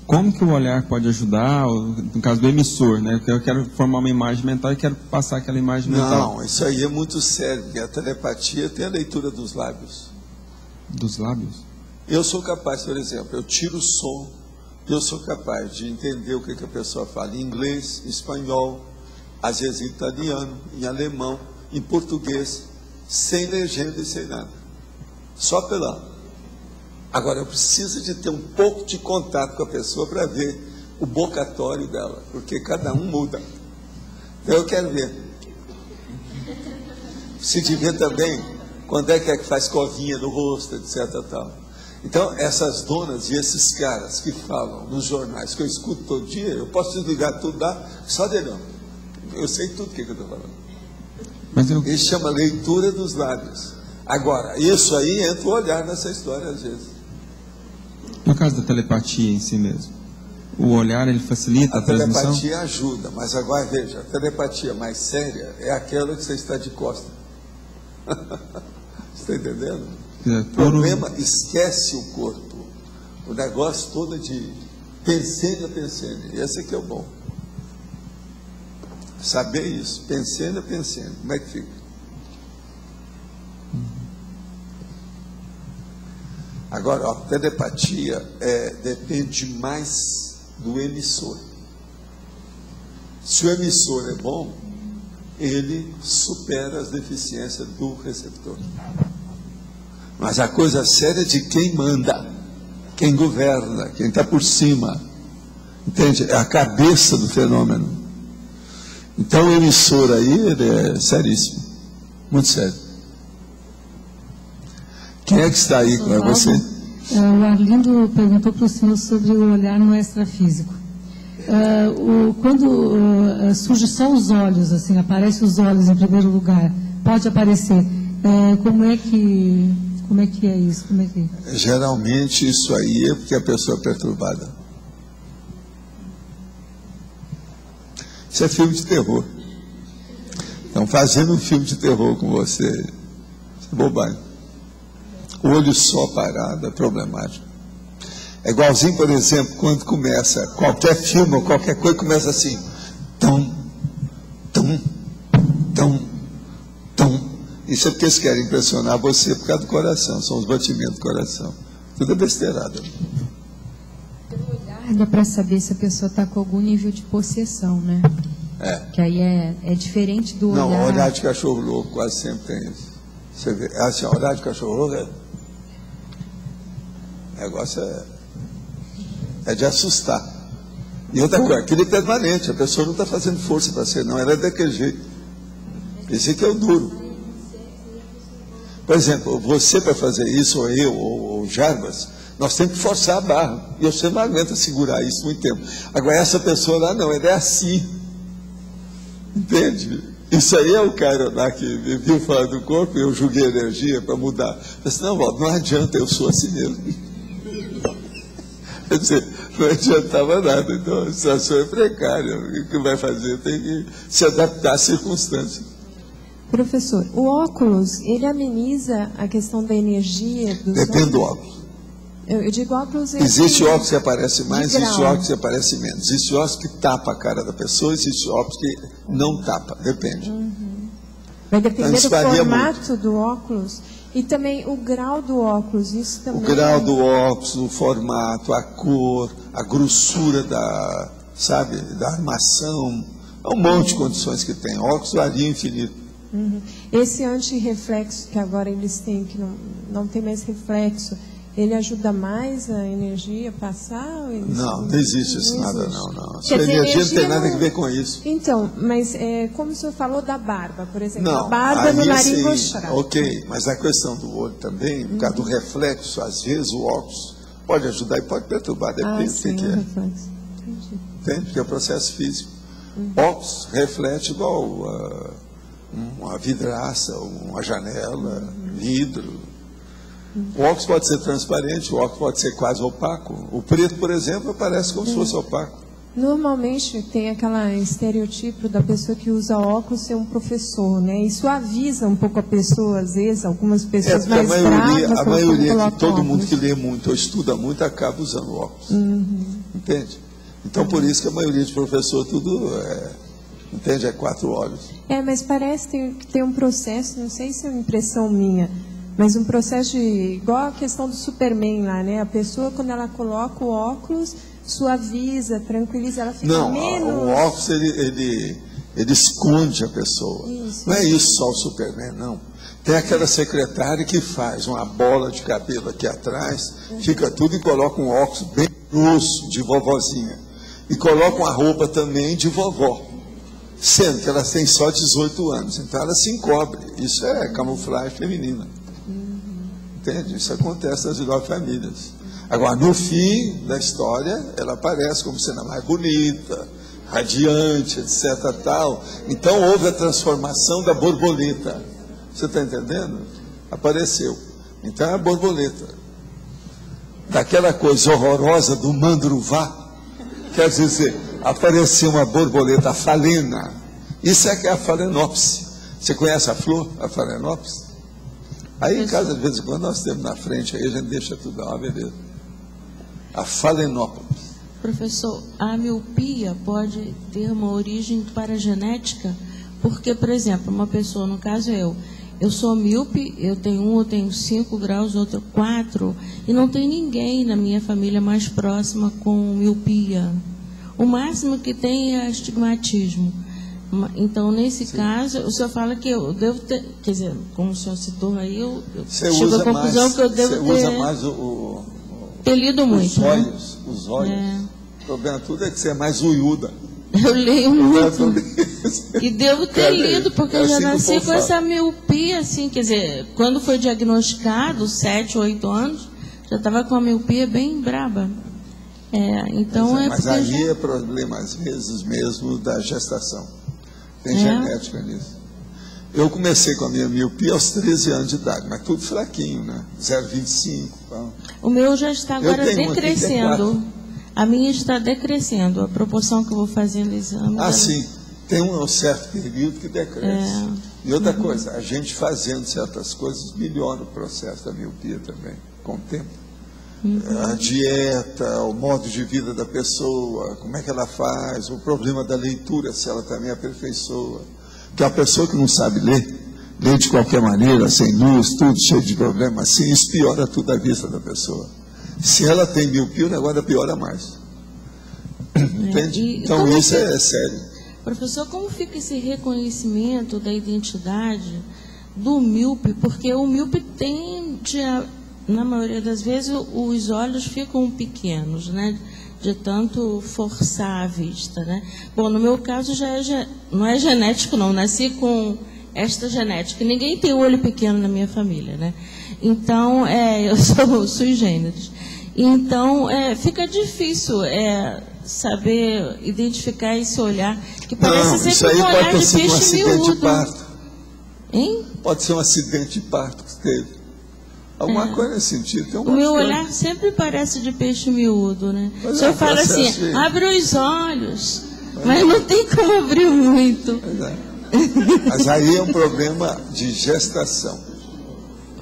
como que o olhar pode ajudar, no caso do emissor, né? Porque eu quero formar uma imagem mental e quero passar aquela imagem mental. Não, isso aí é muito sério, porque a telepatia tem a leitura dos lábios. Dos lábios? Eu sou capaz, por exemplo, eu tiro o som, eu sou capaz de entender o que a pessoa fala em inglês, em espanhol, às vezes em italiano, em alemão, em português, sem legenda e sem nada. Só pela... Agora, eu preciso de ter um pouco de contato com a pessoa para ver o bocatório dela, porque cada um muda. Então, eu quero ver. Preciso de ver também quando é que faz covinha no rosto, etc. Tal. Então, essas donas e esses caras que falam nos jornais, que eu escuto todo dia, eu posso desligar tudo lá, só delão. Eu sei tudo o que eu estou falando. Isso chama leitura dos lábios. Agora, isso aí entra o olhar nessa história às vezes. No caso da telepatia em si mesmo, o olhar ele facilita a transmissão? A telepatia ajuda, mas agora veja, a telepatia mais séria é aquela que você está de costas. Você está entendendo? O problema, esquece o corpo. O negócio todo é de pensando. Esse aqui é o bom. Saber isso, pensando. Como é que fica? Agora, a telepatia depende mais do emissor. Se o emissor é bom, ele supera as deficiências do receptor. Mas a coisa séria é de quem manda, quem governa, quem está por cima. Entende? É a cabeça do fenômeno. Então, o emissor aí, ele é seríssimo. Muito sério. Quem é que está aí com você? O Arlindo perguntou para o senhor sobre o olhar no extrafísico. Quando surge só os olhos, assim, aparece os olhos em primeiro lugar, pode aparecer. Como é que é isso? Geralmente isso aí é porque a pessoa é perturbada. Isso é filme de terror. Estão fazendo um filme de terror com você. Isso é bobagem. O olho só parado é problemático. É igualzinho, por exemplo, quando começa qualquer filme ou qualquer coisa, começa assim. Tum, tum, tum, tum. Isso é porque eles querem impressionar você por causa do coração. São os batimentos do coração. Tudo é besteirada. Pelo olhar dá para saber se a pessoa está com algum nível de possessão, né? Que aí é diferente do olhar. Não, olhar de cachorro louco quase sempre tem isso. Você vê, assim, olhar de cachorro louco o negócio é de assustar. E outra coisa, aquilo é permanente, a pessoa não está fazendo força para ser, não, ela é daquele jeito. Esse aqui é o duro. Por exemplo, você para fazer isso, ou eu, ou Jarbas, nós temos que forçar a barra. E você não aguenta segurar isso muito tempo. Agora, essa pessoa lá não, ela é assim. Entende? Isso aí é o cara lá que me viu falar do corpo, eu julguei energia para mudar. Eu disse, não, Waldo, não adianta, eu sou assim mesmo. Quer dizer, não adiantava nada, então a situação é precária. O que vai fazer? Tem que se adaptar às circunstâncias. Professor, o óculos, ele ameniza a questão da energia dos Depende do óculos. Eu digo óculos... Existe óculos que aparece mais, existe óculos que aparece menos. Existe óculos que tapa a cara da pessoa, existe óculos que não tapa, depende. Vai depender do formato do óculos e também o grau do óculos, isso também... O grau do óculos, o formato, a cor, a grossura da armação, Há um monte de condições que tem. Óculos varia infinito. Esse antirreflexo que agora eles têm, que não tem mais reflexo, ele ajuda mais a energia a passar? Não existe isso nada, não. A sua energia não tem nada a ver com isso. Então, mas como o senhor falou da barba, por exemplo, a barba no laringostrato. Ok, mas a questão do olho também, por causa do reflexo, às vezes o óculos pode ajudar e pode perturbar, depende do que é. Reflexo. Entendi. Entende? Porque é o processo físico. Óculos reflete igual uma vidraça, uma janela, vidro. O óculos pode ser transparente, o óculos pode ser quase opaco. O preto, por exemplo, aparece como se fosse opaco. Normalmente tem aquele estereotipo da pessoa que usa óculos ser um professor, né? Isso avisa um pouco a pessoa, às vezes, algumas pessoas mais bravas. A maioria, todo mundo que lê muito ou estuda muito, acaba usando óculos. Entende? Então, por isso que a maioria de professor tudo entende? É 4 olhos. Mas parece que tem um processo, não sei se é uma impressão minha, mas um processo igual a questão do Superman lá, né? A pessoa, quando ela coloca o óculos, suaviza, tranquiliza, ela fica menos... Não, o óculos, ele esconde a pessoa. Isso. Não é isso só o Superman, não. Tem aquela secretária que faz uma bola de cabelo aqui atrás, fica tudo e coloca um óculos bem grosso, de vovozinha. E coloca uma roupa também de vovó. Sendo que elas têm só 18 anos. Então ela se encobre. Isso é camuflagem feminina. Entende? Isso acontece nas 9 famílias. Agora, no fim da história, ela aparece como sendo a mais bonita, radiante, etc. Tal. Então houve a transformação da borboleta. Você está entendendo? Apareceu. Então é a borboleta. Daquela coisa horrorosa do mandruvá, quer dizer, apareceu uma borboleta, a falena. Isso é que é a falenopse. Você conhece a flor, a falenopse? Aí em casa, de vez em quando, nós temos na frente, aí a gente deixa tudo dar uma beleza. A falenópolis. Professor, a miopia pode ter uma origem paragenética? Porque, por exemplo, uma pessoa, no caso eu sou míope, eu tenho 5 graus, outro 4, e não tem ninguém na minha família mais próxima com miopia. O máximo que tem é astigmatismo. Então, nesse caso, o senhor fala que eu devo ter, quer dizer, como o senhor citou aí, eu chego à conclusão que eu devo ter... Você usa mais ter lido muito, os olhos. O problema tudo é que você é mais uiuda. Eu leio muito. E devo ter lido, porque eu já nasci com essa miopia, assim, quer dizer, quando foi diagnosticado, 7, 8 anos, já estava com a miopia bem braba. Então mas aí é problema, às vezes, mesmo da gestação. Tem genética nisso. Eu comecei com a minha miopia aos 13 anos de idade, mas tudo fraquinho, né? 0,25. O meu já está agora decrescendo. A minha está decrescendo, a proporção que eu vou fazendo exame. Sim. Tem um certo período que decresce. E outra coisa, a gente fazendo certas coisas melhora o processo da miopia também, com o tempo. A dieta, o modo de vida da pessoa, como é que ela faz, o problema da leitura, se ela também aperfeiçoa. Porque a pessoa que não sabe ler, lê de qualquer maneira, sem luz, tudo cheio de problemas, assim, isso piora tudo a vista da pessoa. Se ela tem miopia, o negócio piora mais. Entende? Então isso é sério. Professor, como fica esse reconhecimento da identidade do míope? Porque o míope tende a... Na maioria das vezes, os olhos ficam pequenos, né? De tanto forçar a vista, né? Bom, no meu caso, não é genético, não. Nasci com esta genética. Ninguém tem olho pequeno na minha família, né? Então, eu sou sui generis. Então, fica difícil saber identificar esse olhar, que parece sempre um olhar de peixe miúdo. Hein? Pode ser um acidente de parto que teve. Alguma coisa nesse sentido. O meu olhar sempre parece de peixe miúdo, né? O senhor fala assim, abre os olhos, mas não tem como abrir muito. Mas aí é um problema de gestação.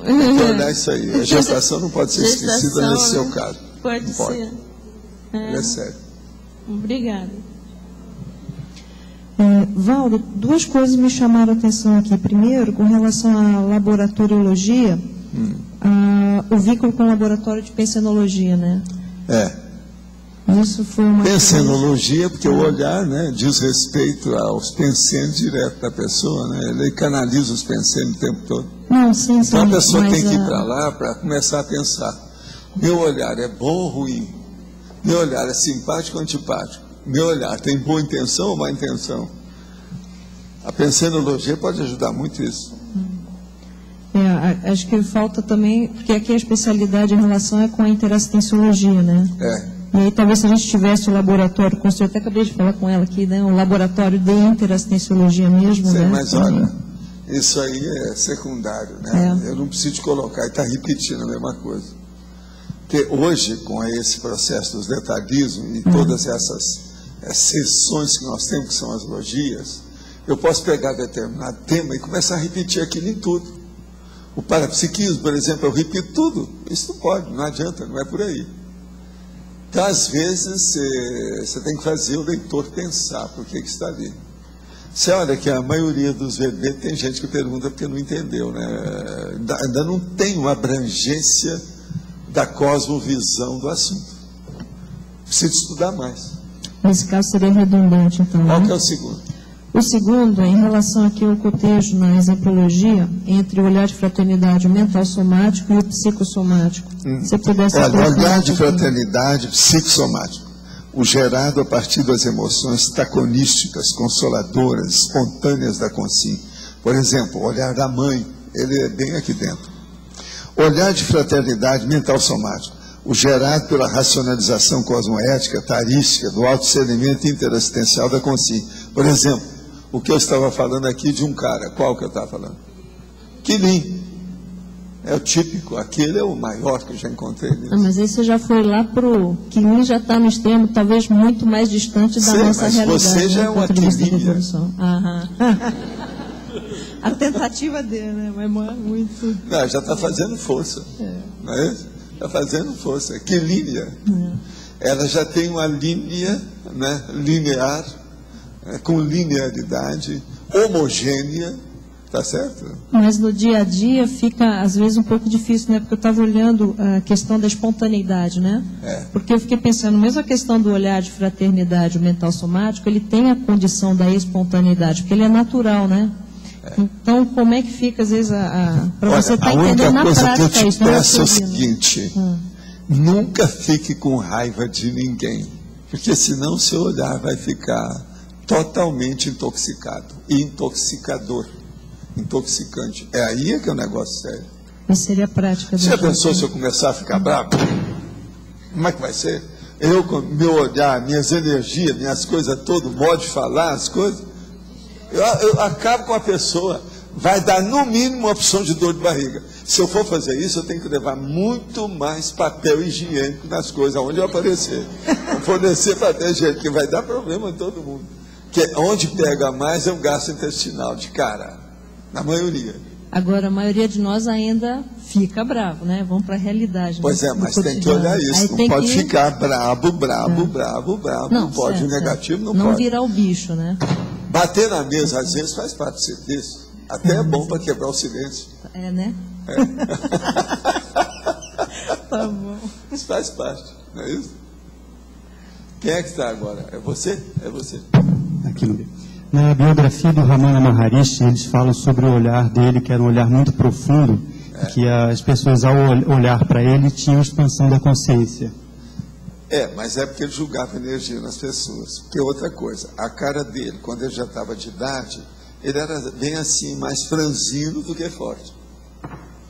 Tem que olhar isso aí. A gestação não pode ser esquecida nesse seu caso. Pode ser. É sério. Obrigada. Valdo, 2 coisas me chamaram a atenção aqui. Primeiro, com relação à laboratoriologia, o vínculo com o laboratório de pensenologia, né? Isso foi uma pensenologia, porque o olhar, né, diz respeito aos pensamentos direto da pessoa, né? Ele canaliza os pensamentos o tempo todo. Não, sim, então a pessoa tem que ir para lá para começar a pensar. Meu olhar é bom ou ruim? Meu olhar é simpático ou antipático? Meu olhar tem boa intenção ou má intenção? A pensenologia pode ajudar muito isso. Acho que falta também, porque aqui a especialidade em relação é com a interassistenciologia, né? E aí talvez se a gente tivesse o laboratório, eu até acabei de falar com ela aqui, né? Um laboratório de interassistenciologia mesmo, sim, né? Mas olha, isso aí é secundário, né? Eu não preciso te colocar e estar repetindo a mesma coisa. Porque hoje, com esse processo dos detalhismos e todas essas sessões que nós temos, que são as logias, eu posso pegar determinado tema e começar a repetir aquilo em tudo. O parapsiquismo, por exemplo, eu repito tudo. Isso não pode, não adianta, não é por aí. Então, às vezes, você tem que fazer o leitor pensar por que está ali. Você olha que a maioria dos VB tem gente que pergunta porque não entendeu, né? Ainda não tem uma abrangência da cosmovisão do assunto. Precisa estudar mais. Nesse caso seria redundante, então. Qual que é o segundo? O segundo, em relação aqui ao cotejo na exemplologia, entre o olhar de fraternidade, o mental somático e o psicossomático. Se pudesse olha, o olhar de fraternidade psicossomático, o gerado a partir das emoções taconísticas, consoladoras, espontâneas da consciência. Por exemplo, o olhar da mãe, ele é bem aqui dentro. O olhar de fraternidade mental somático, o gerado pela racionalização cosmoética, tarística, do autodiscernimento interassistencial da consciência. Por exemplo, o que eu estava falando aqui de um cara, qual que eu estava falando? Quilim. É o típico, aquele é o maior que eu já encontrei. Mas aí você já foi lá para o Quilim, já está no extremo, talvez muito mais distante da nossa mas realidade. Você já é uma Quilim. A tentativa dele, né? Mas muito... Não, já está fazendo força. Não é isso? Está fazendo força. Quilínia. Ela já tem uma linha, né, linear, com linearidade, homogênea, tá certo? Mas no dia a dia fica, às vezes, um pouco difícil, né? Porque eu estava olhando a questão da espontaneidade, né? Porque eu fiquei pensando, mesmo a questão do olhar de fraternidade, o mental somático, ele tem a condição da espontaneidade, porque ele é natural, né? Então, como é que fica, às vezes, para você estar entendendo na prática? A única coisa que eu te isso, peço é o seguinte, nunca fique com raiva de ninguém, porque senão o seu olhar vai ficar totalmente intoxicado, e intoxicador, intoxicante. É aí que é um negócio sério. Isso seria a prática. Você já pensou se eu começar a ficar bravo? Como é que vai ser? Eu, com meu olhar, minhas energias, minhas coisas, todo modo de falar, as coisas, eu acabo com a pessoa. Vai dar, no mínimo, uma opção de dor de barriga. Se eu for fazer isso, eu tenho que levar muito mais papel higiênico nas coisas, onde eu aparecer. Fornecer papel higiênico, que vai dar problema a todo mundo. Porque onde pega mais é o gastrointestinal, de cara. Na maioria. Agora, a maioria de nós ainda fica bravo, né? Vamos para a realidade. Pois é, mas tem que olhar isso. Não pode ficar bravo. Não pode, o negativo não pode. Não virar o bicho, né? Bater na mesa, às vezes, faz parte do serviço. Até é bom para quebrar o silêncio. É, né? Tá bom. Isso faz parte, não é isso? Quem é que está agora? É você? É você. Aqui no meio. Na biografia do Ramana Maharishi, eles falam sobre o olhar dele, que era um olhar muito profundo, que as pessoas, ao olhar para ele, tinham expansão da consciência. Mas é porque ele julgava energia nas pessoas. Porque outra coisa, a cara dele, quando ele já estava de idade, ele era bem assim, mais franzino do que forte.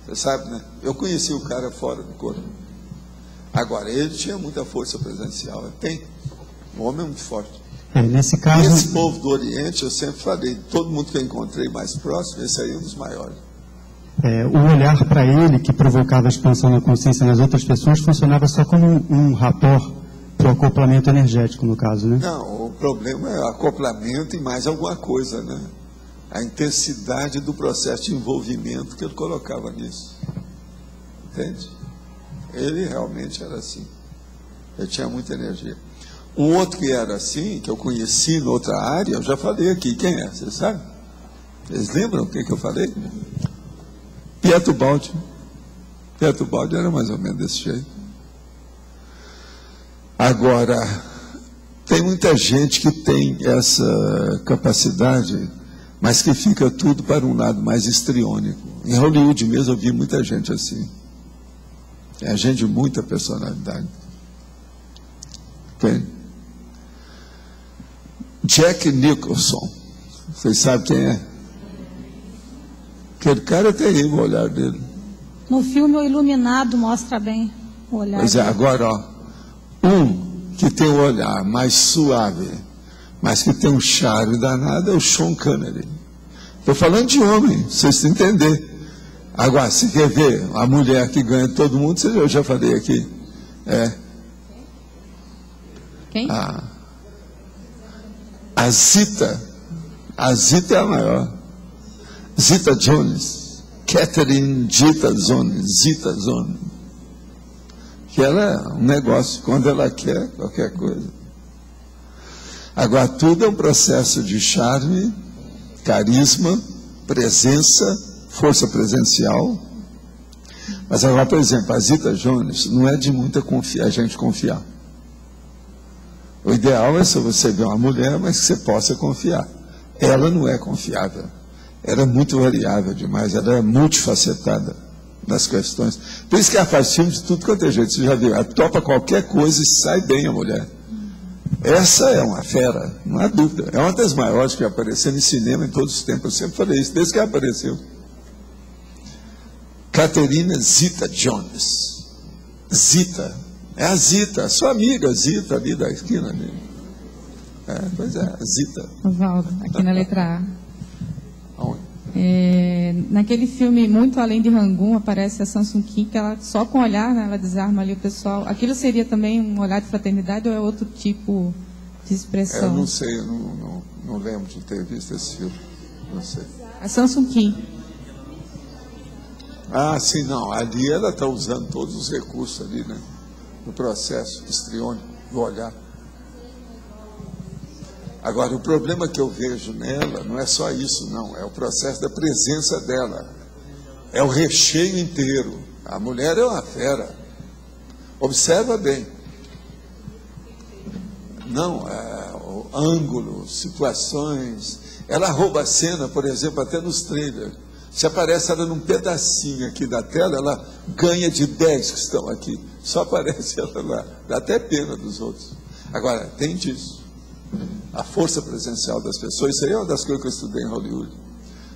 Você sabe, né? Eu conheci o cara fora do corpo. Agora, ele tinha muita força presencial. Tem. O homem é muito forte. Nesse caso... Esse povo do Oriente, eu sempre falei, todo mundo que eu encontrei mais próximo, esse aí é um dos maiores. O olhar para ele, que provocava a expansão da consciência nas outras pessoas, funcionava só como um rapport para o acoplamento energético, no caso, né? Não, o problema é o acoplamento e mais alguma coisa, né? A intensidade do processo de envolvimento que ele colocava nisso. Entende? Ele realmente era assim. Ele tinha muita energia. Um outro que era assim, que eu conheci na outra área, eu já falei aqui. Quem é? Você sabe? Vocês lembram o que eu falei? Pietro Baldi. Pietro Baldi era mais ou menos desse jeito. Agora, tem muita gente que tem essa capacidade, mas que fica tudo para um lado mais histriônico. Em Hollywood mesmo eu vi muita gente assim. É gente de muita personalidade. Quem? Jack Nicholson. Vocês sabem quem é? Aquele cara é terrível o olhar dele. No filme O Iluminado mostra bem o olhar Pois é, agora, ó, que tem um olhar mais suave, mas que tem um charme danado, é o Sean Connery. Estou falando de homem, vocês entender. Agora, se quer ver a mulher que ganha todo mundo, eu já falei aqui. Quem? A Zita. A Zita é a maior. Zita Jones. Catherine Zita Jones. Que ela é um negócio, quando ela quer, qualquer coisa. Agora, tudo é um processo de charme, carisma, presença, força presencial. Mas agora, por exemplo, a Zita Jones não é de muita a gente confiar. O ideal é se você ver uma mulher, mas que você possa confiar. Ela não é confiável. Ela é muito variável demais, ela é multifacetada nas questões. Por isso que ela faz filme de tudo quanto é jeito. Você já viu, ela topa qualquer coisa e sai bem a mulher. Essa é uma fera, não há dúvida. É uma das maiores que apareceu em cinema em todos os tempos. Eu sempre falei isso, desde que ela apareceu. Catherine Zita Jones. Zita. É a Zita, a sua amiga Zita ali da esquina. Ali. Pois é, a Zita. Oswaldo, aqui na letra A. Aonde? Naquele filme Muito Além de Rangoon, aparece a Samsung Kim, que ela só com o olhar, né, ela desarma ali o pessoal. Aquilo seria também um olhar de fraternidade ou é outro tipo de expressão? Eu não sei, eu não lembro de ter visto esse filme. Não sei. A Samsung Kim. Sim, não. Ali ela está usando todos os recursos ali, né? No processo histriônico do olhar. Agora, o problema que eu vejo nela não é só isso, não. É o processo da presença dela. É o recheio inteiro. A mulher é uma fera. Observa bem. Não, o ângulo, situações. Ela rouba a cena, por exemplo, até nos trailers. Se aparece ela num pedacinho aqui da tela, ela ganha de 10 que estão aqui. Só aparece ela lá. Dá até pena dos outros. Agora, tem disso. A força presencial das pessoas, isso aí é uma das coisas que eu estudei em Hollywood.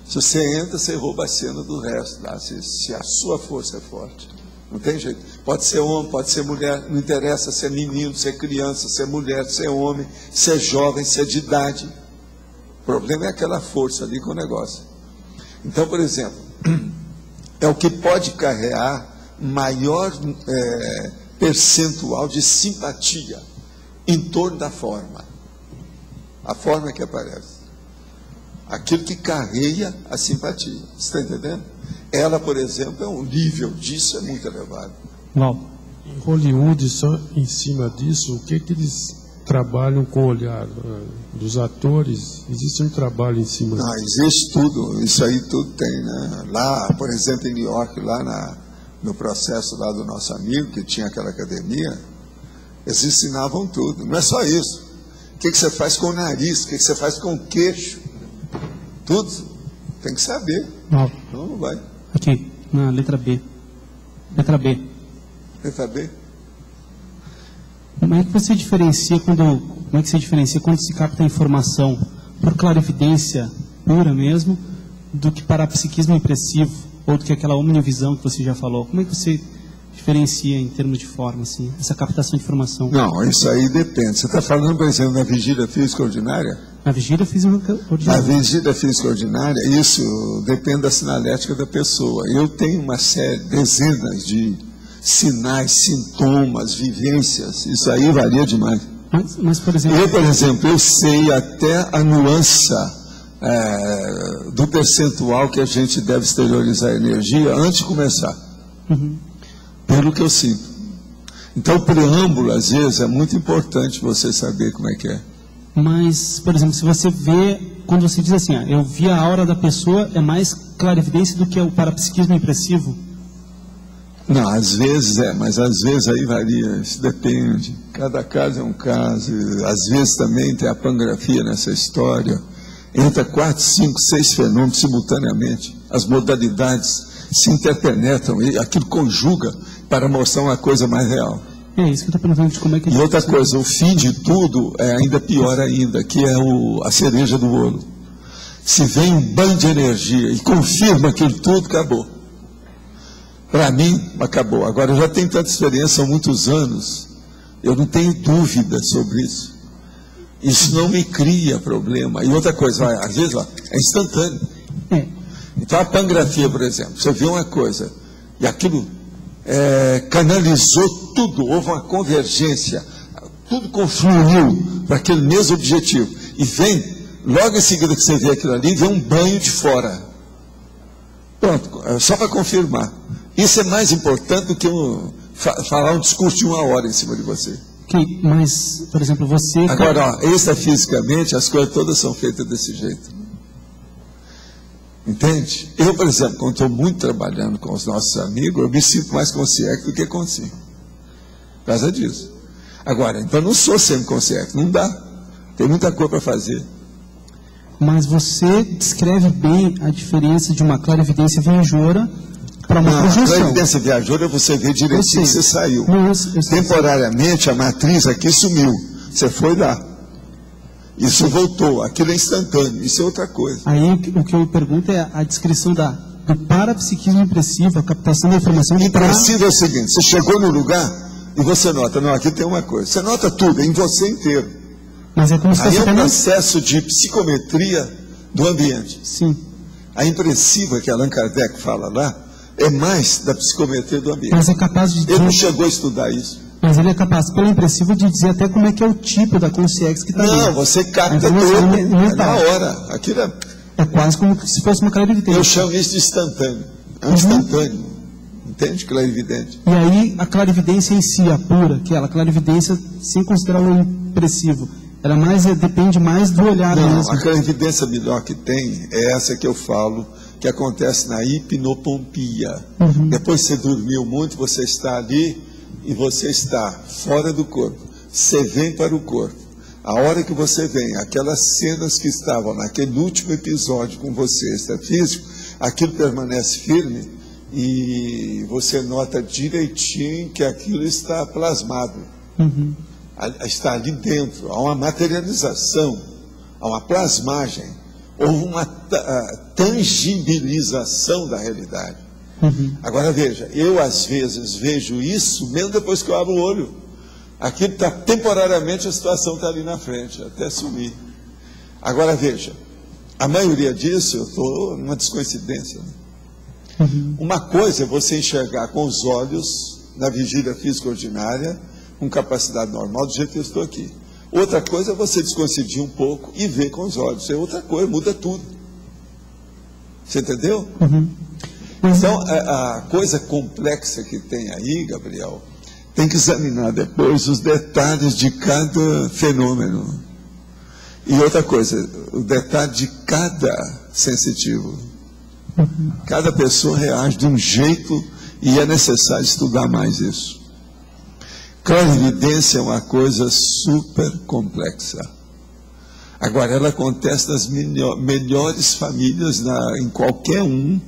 Se você entra, você rouba a cena do resto, tá? Se a sua força é forte. Não tem jeito. Pode ser homem, pode ser mulher, não interessa se é menino, se é criança, se é mulher, se é homem, se é jovem, se é de idade. O problema é aquela força ali com o negócio. Então, por exemplo, é o que pode carregar maior percentual de simpatia em torno da forma. A forma que aparece. Aquilo que carrega a simpatia. Você está entendendo? Ela, por exemplo, o nível disso é muito elevado. Não. Em Hollywood, só em cima disso, o que eles trabalham com o olhar dos atores? Existe um trabalho em cima disso? Não, existe tudo. Isso aí tudo tem, né? Lá, por exemplo, em New York, lá no processo lá do nosso amigo, que tinha aquela academia, eles ensinavam tudo. Não é só isso. O que você faz com o nariz? O que você faz com o queixo? Tudo. Tem que saber. Não vai. Aqui, na letra B. Letra B. Letra B? Como é que você diferencia quando se capta a informação por clarividência pura mesmo, do que parapsiquismo impressivo, ou do que aquela omnivisão que você já falou? Como é que você diferencia em termos de forma, assim, essa captação de informação? Não, isso aí depende. Você está falando, por exemplo, na vigília física ordinária? Na vigília física ordinária. Na vigília física ordinária, isso depende da sinalética da pessoa. Eu tenho uma série, dezenas de sinais, sintomas, vivências. Isso aí varia demais. Mas por exemplo... Eu sei até a nuance do percentual que a gente deve exteriorizar a energia antes de começar. Uhum. Pelo que eu sinto. Então, o preâmbulo, às vezes, é muito importante você saber como é que é. Mas, por exemplo, se você vê, quando você diz assim, eu vi a aura da pessoa, é mais clarividência do que o parapsiquismo impressivo? Não, às vezes mas às vezes aí varia, isso depende. Cada caso é um caso. Às vezes também tem a pangrafia nessa história. Entra 4, 5, 6 fenômenos simultaneamente. As modalidades se interpenetram e aquilo conjuga para mostrar uma coisa mais real. É isso que eu estou perguntando de como é que... E outra coisa, o fim de tudo é ainda pior ainda, que é a cereja do bolo. Se vem um banho de energia e confirma aquilo tudo, acabou. Para mim, acabou. Agora, eu já tenho tanta experiência, são muitos anos, eu não tenho dúvida sobre isso. Isso não me cria problema. E outra coisa, às vezes é instantâneo. Então, a pangrafia, por exemplo, você vê uma coisa, e aquilo canalizou tudo, houve uma convergência, tudo confluiu para aquele mesmo objetivo. E vem, logo em seguida que você vê aquilo ali, vem um banho de fora. Pronto, só para confirmar. Isso é mais importante do que falar um discurso de 1 hora em cima de você. Mas, por exemplo, você... Agora, extrafisicamente, as coisas todas são feitas desse jeito. Entende? Eu, por exemplo, quando estou muito trabalhando com os nossos amigos, eu me sinto mais consciente do que consciente. Por causa disso. Agora, então eu não sou sempre consciente, não dá. Tem muita coisa para fazer. Mas você descreve bem a diferença de uma clarividência viajoura para uma projeção. A clarividência viajoura você vê direitinho que você saiu. Temporariamente a matriz aqui sumiu. Você foi lá. Isso voltou. Aquilo é instantâneo. Isso é outra coisa. Aí o que eu pergunto é a descrição do parapsiquismo impressivo, a captação da informação. Impressivo é o seguinte: você chegou no lugar e você nota, não, aqui tem uma coisa. Você nota tudo, em você inteiro. Mas é como se aí é um processo de psicometria do ambiente. Sim. A impressiva que Allan Kardec fala lá é mais da psicometria do ambiente. Mas é capaz de... Ele não chegou a estudar isso. Mas ele é capaz, pela impressiva, de dizer até como é que é o tipo da consciência que está ali. Não, você capta tudo na hora. Aquilo é quase como se fosse uma clarividência. Eu chamo isso de instantâneo. É um instantâneo. Entende? Clarividente. E aí, a clarividência em si, a pura, aquela clarividência, sem considerar o impressivo, ela depende mais do olhar mesmo. A clarividência melhor que tem é essa que eu falo, que acontece na hipnopompia. Depois que você dormiu muito, você está ali e você está fora do corpo. Você vem para o corpo. A hora que você vem, aquelas cenas que estavam naquele último episódio com você, extrafísico, aquilo permanece firme e você nota direitinho que aquilo está plasmado. Está ali dentro, há uma materialização, há uma plasmagem, houve uma tangibilização da realidade. Agora veja, eu às vezes vejo isso mesmo depois que eu abro o olho. Aquilo está temporariamente, a situação está ali na frente, até sumir. Agora veja, a maioria disso eu estou numa descoincidência. Uma coisa é você enxergar com os olhos na vigília física ordinária, com capacidade normal, do jeito que eu estou aqui. Outra coisa é você descoincidir um pouco e ver com os olhos. É outra coisa, muda tudo. Você entendeu? Então, a coisa complexa que tem aí, Gabriel, tem que examinar depois os detalhes de cada fenômeno. E outra coisa, o detalhe de cada sensitivo. Cada pessoa reage de um jeito e é necessário estudar mais isso. Clarividência é uma coisa super complexa. Agora, ela acontece nas melhores famílias, em qualquer um.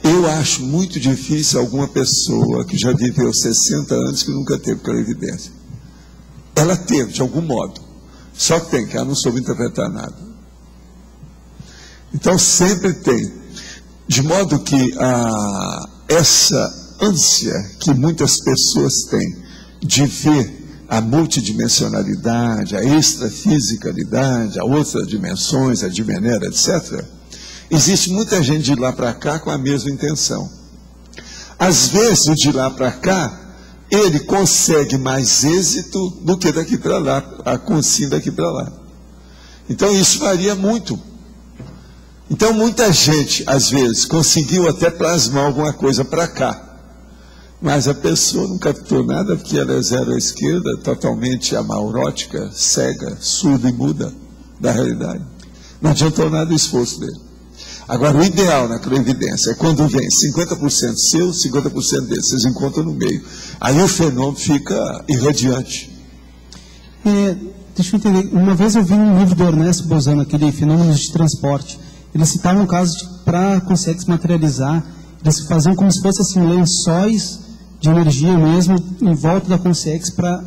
Eu acho muito difícil alguma pessoa que já viveu 60 anos que nunca teve clarividência. Ela teve, de algum modo. Só que ela não soube interpretar nada. Então, sempre tem. De modo que essa ânsia que muitas pessoas têm de ver a multidimensionalidade, a extrafisicalidade, a outras dimensões, a dimenera, etc., existe muita gente de lá para cá com a mesma intenção. Às vezes, o de lá para cá, ele consegue mais êxito do que daqui para lá, a consciência daqui para lá. Então, isso varia muito. Então, muita gente, às vezes, conseguiu até plasmar alguma coisa para cá. Mas a pessoa não captou nada porque ela é zero à esquerda, totalmente amaurótica, cega, surda e muda da realidade. Não adiantou nada o esforço dele. Agora, o ideal na clarividência é quando vem 50% seu, 50% dele, vocês encontram no meio. Aí o fenômeno fica irradiante. Deixa eu entender, uma vez eu vi um livro do Ernesto Bozano, aquele Fenômenos de Transporte. Eles citavam casos para conseguir se materializar, eles faziam como se fossem assim, lençóis de energia mesmo em volta da Consex para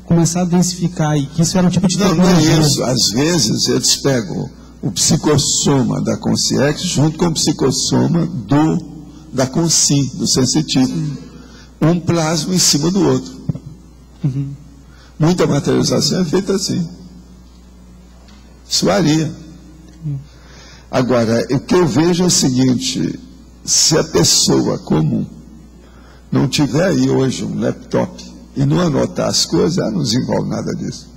começar a densificar, e que isso era um tipo de tecnologia. Não é isso. Às vezes eles pegam o psicossoma da Consciex junto com o psicossoma da Consim, do sensitivo. Um plasma em cima do outro. Muita materialização é feita assim. Isso varia. Agora, o que eu vejo é o seguinte: se a pessoa comum não tiver aí hoje um laptop e não anotar as coisas, ela não desenvolve nada disso.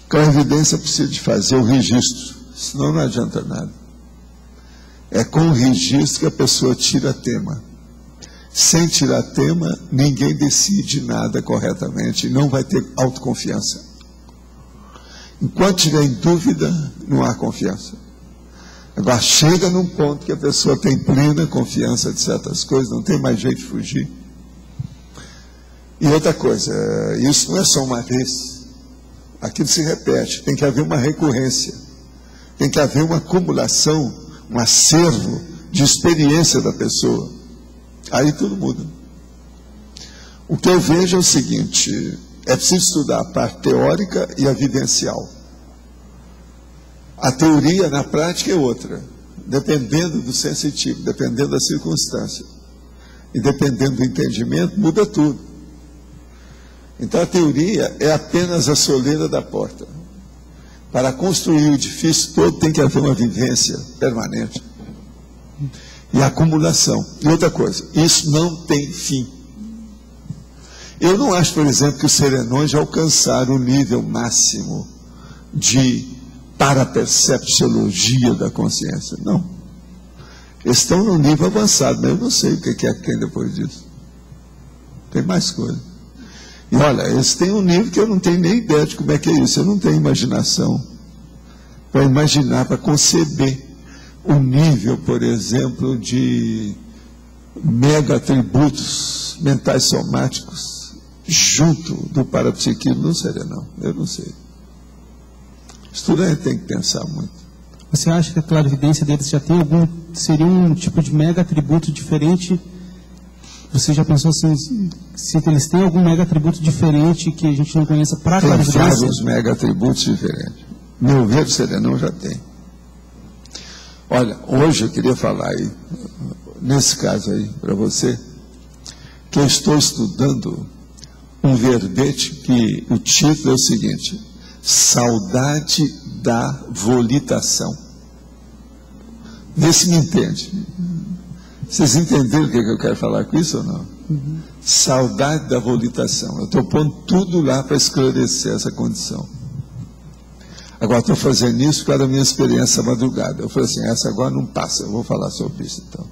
Com a evidência precisa de fazer o registro, senão não adianta nada. É com o registro que a pessoa tira tema. Sem tirar tema, ninguém decide nada corretamente e não vai ter autoconfiança. Enquanto tiver em dúvida, não há confiança. Agora chega num ponto que a pessoa tem plena confiança de certas coisas, não tem mais jeito de fugir. E outra coisa, isso não é só uma vez. Aquilo se repete, tem que haver uma recorrência. Tem que haver uma acumulação, um acervo de experiência da pessoa. Aí tudo muda. O que eu vejo é o seguinte: é preciso estudar a parte teórica e a vivencial. A teoria na prática é outra, dependendo do sensitivo, dependendo da circunstância. E dependendo do entendimento, muda tudo. Então a teoria é apenas a soleira da porta. Para construir o edifício todo tem que haver uma vivência permanente. E acumulação. E outra coisa, isso não tem fim. Eu não acho, por exemplo, que os serenões já alcançaram o nível máximo de parapercepciologia da consciência. Não. Eles estão num nível avançado, mas eu não sei o que é que tem depois disso. Tem mais coisa. E olha, eles têm um nível que eu não tenho nem ideia de como é que é isso. Eu não tenho imaginação para imaginar, para conceber o nível, por exemplo, de mega atributos mentais somáticos junto do parapsiquismo. Não seria, não. Eu não sei. Estudante tem que pensar muito. Você acha que a clarividência deles já tem seria um tipo de mega atributo diferente? Você já pensou assim, se eles têm algum mega atributo diferente que a gente não conheça para a clarividência? Tem vários mega atributos diferentes. Meu ver, o serenão já tem. Olha, hoje eu queria falar aí, nesse caso aí, para você, que eu estou estudando um verbete que o título é o seguinte: Saudade da Volitação. Vê se me entende. Vocês entenderam o que eu quero falar com isso ou não? Saudade da volitação. Eu estou pondo tudo lá para esclarecer essa condição. Agora estou fazendo isso por causa da minha experiência madrugada. Eu falei assim, essa agora não passa, eu vou falar sobre isso então.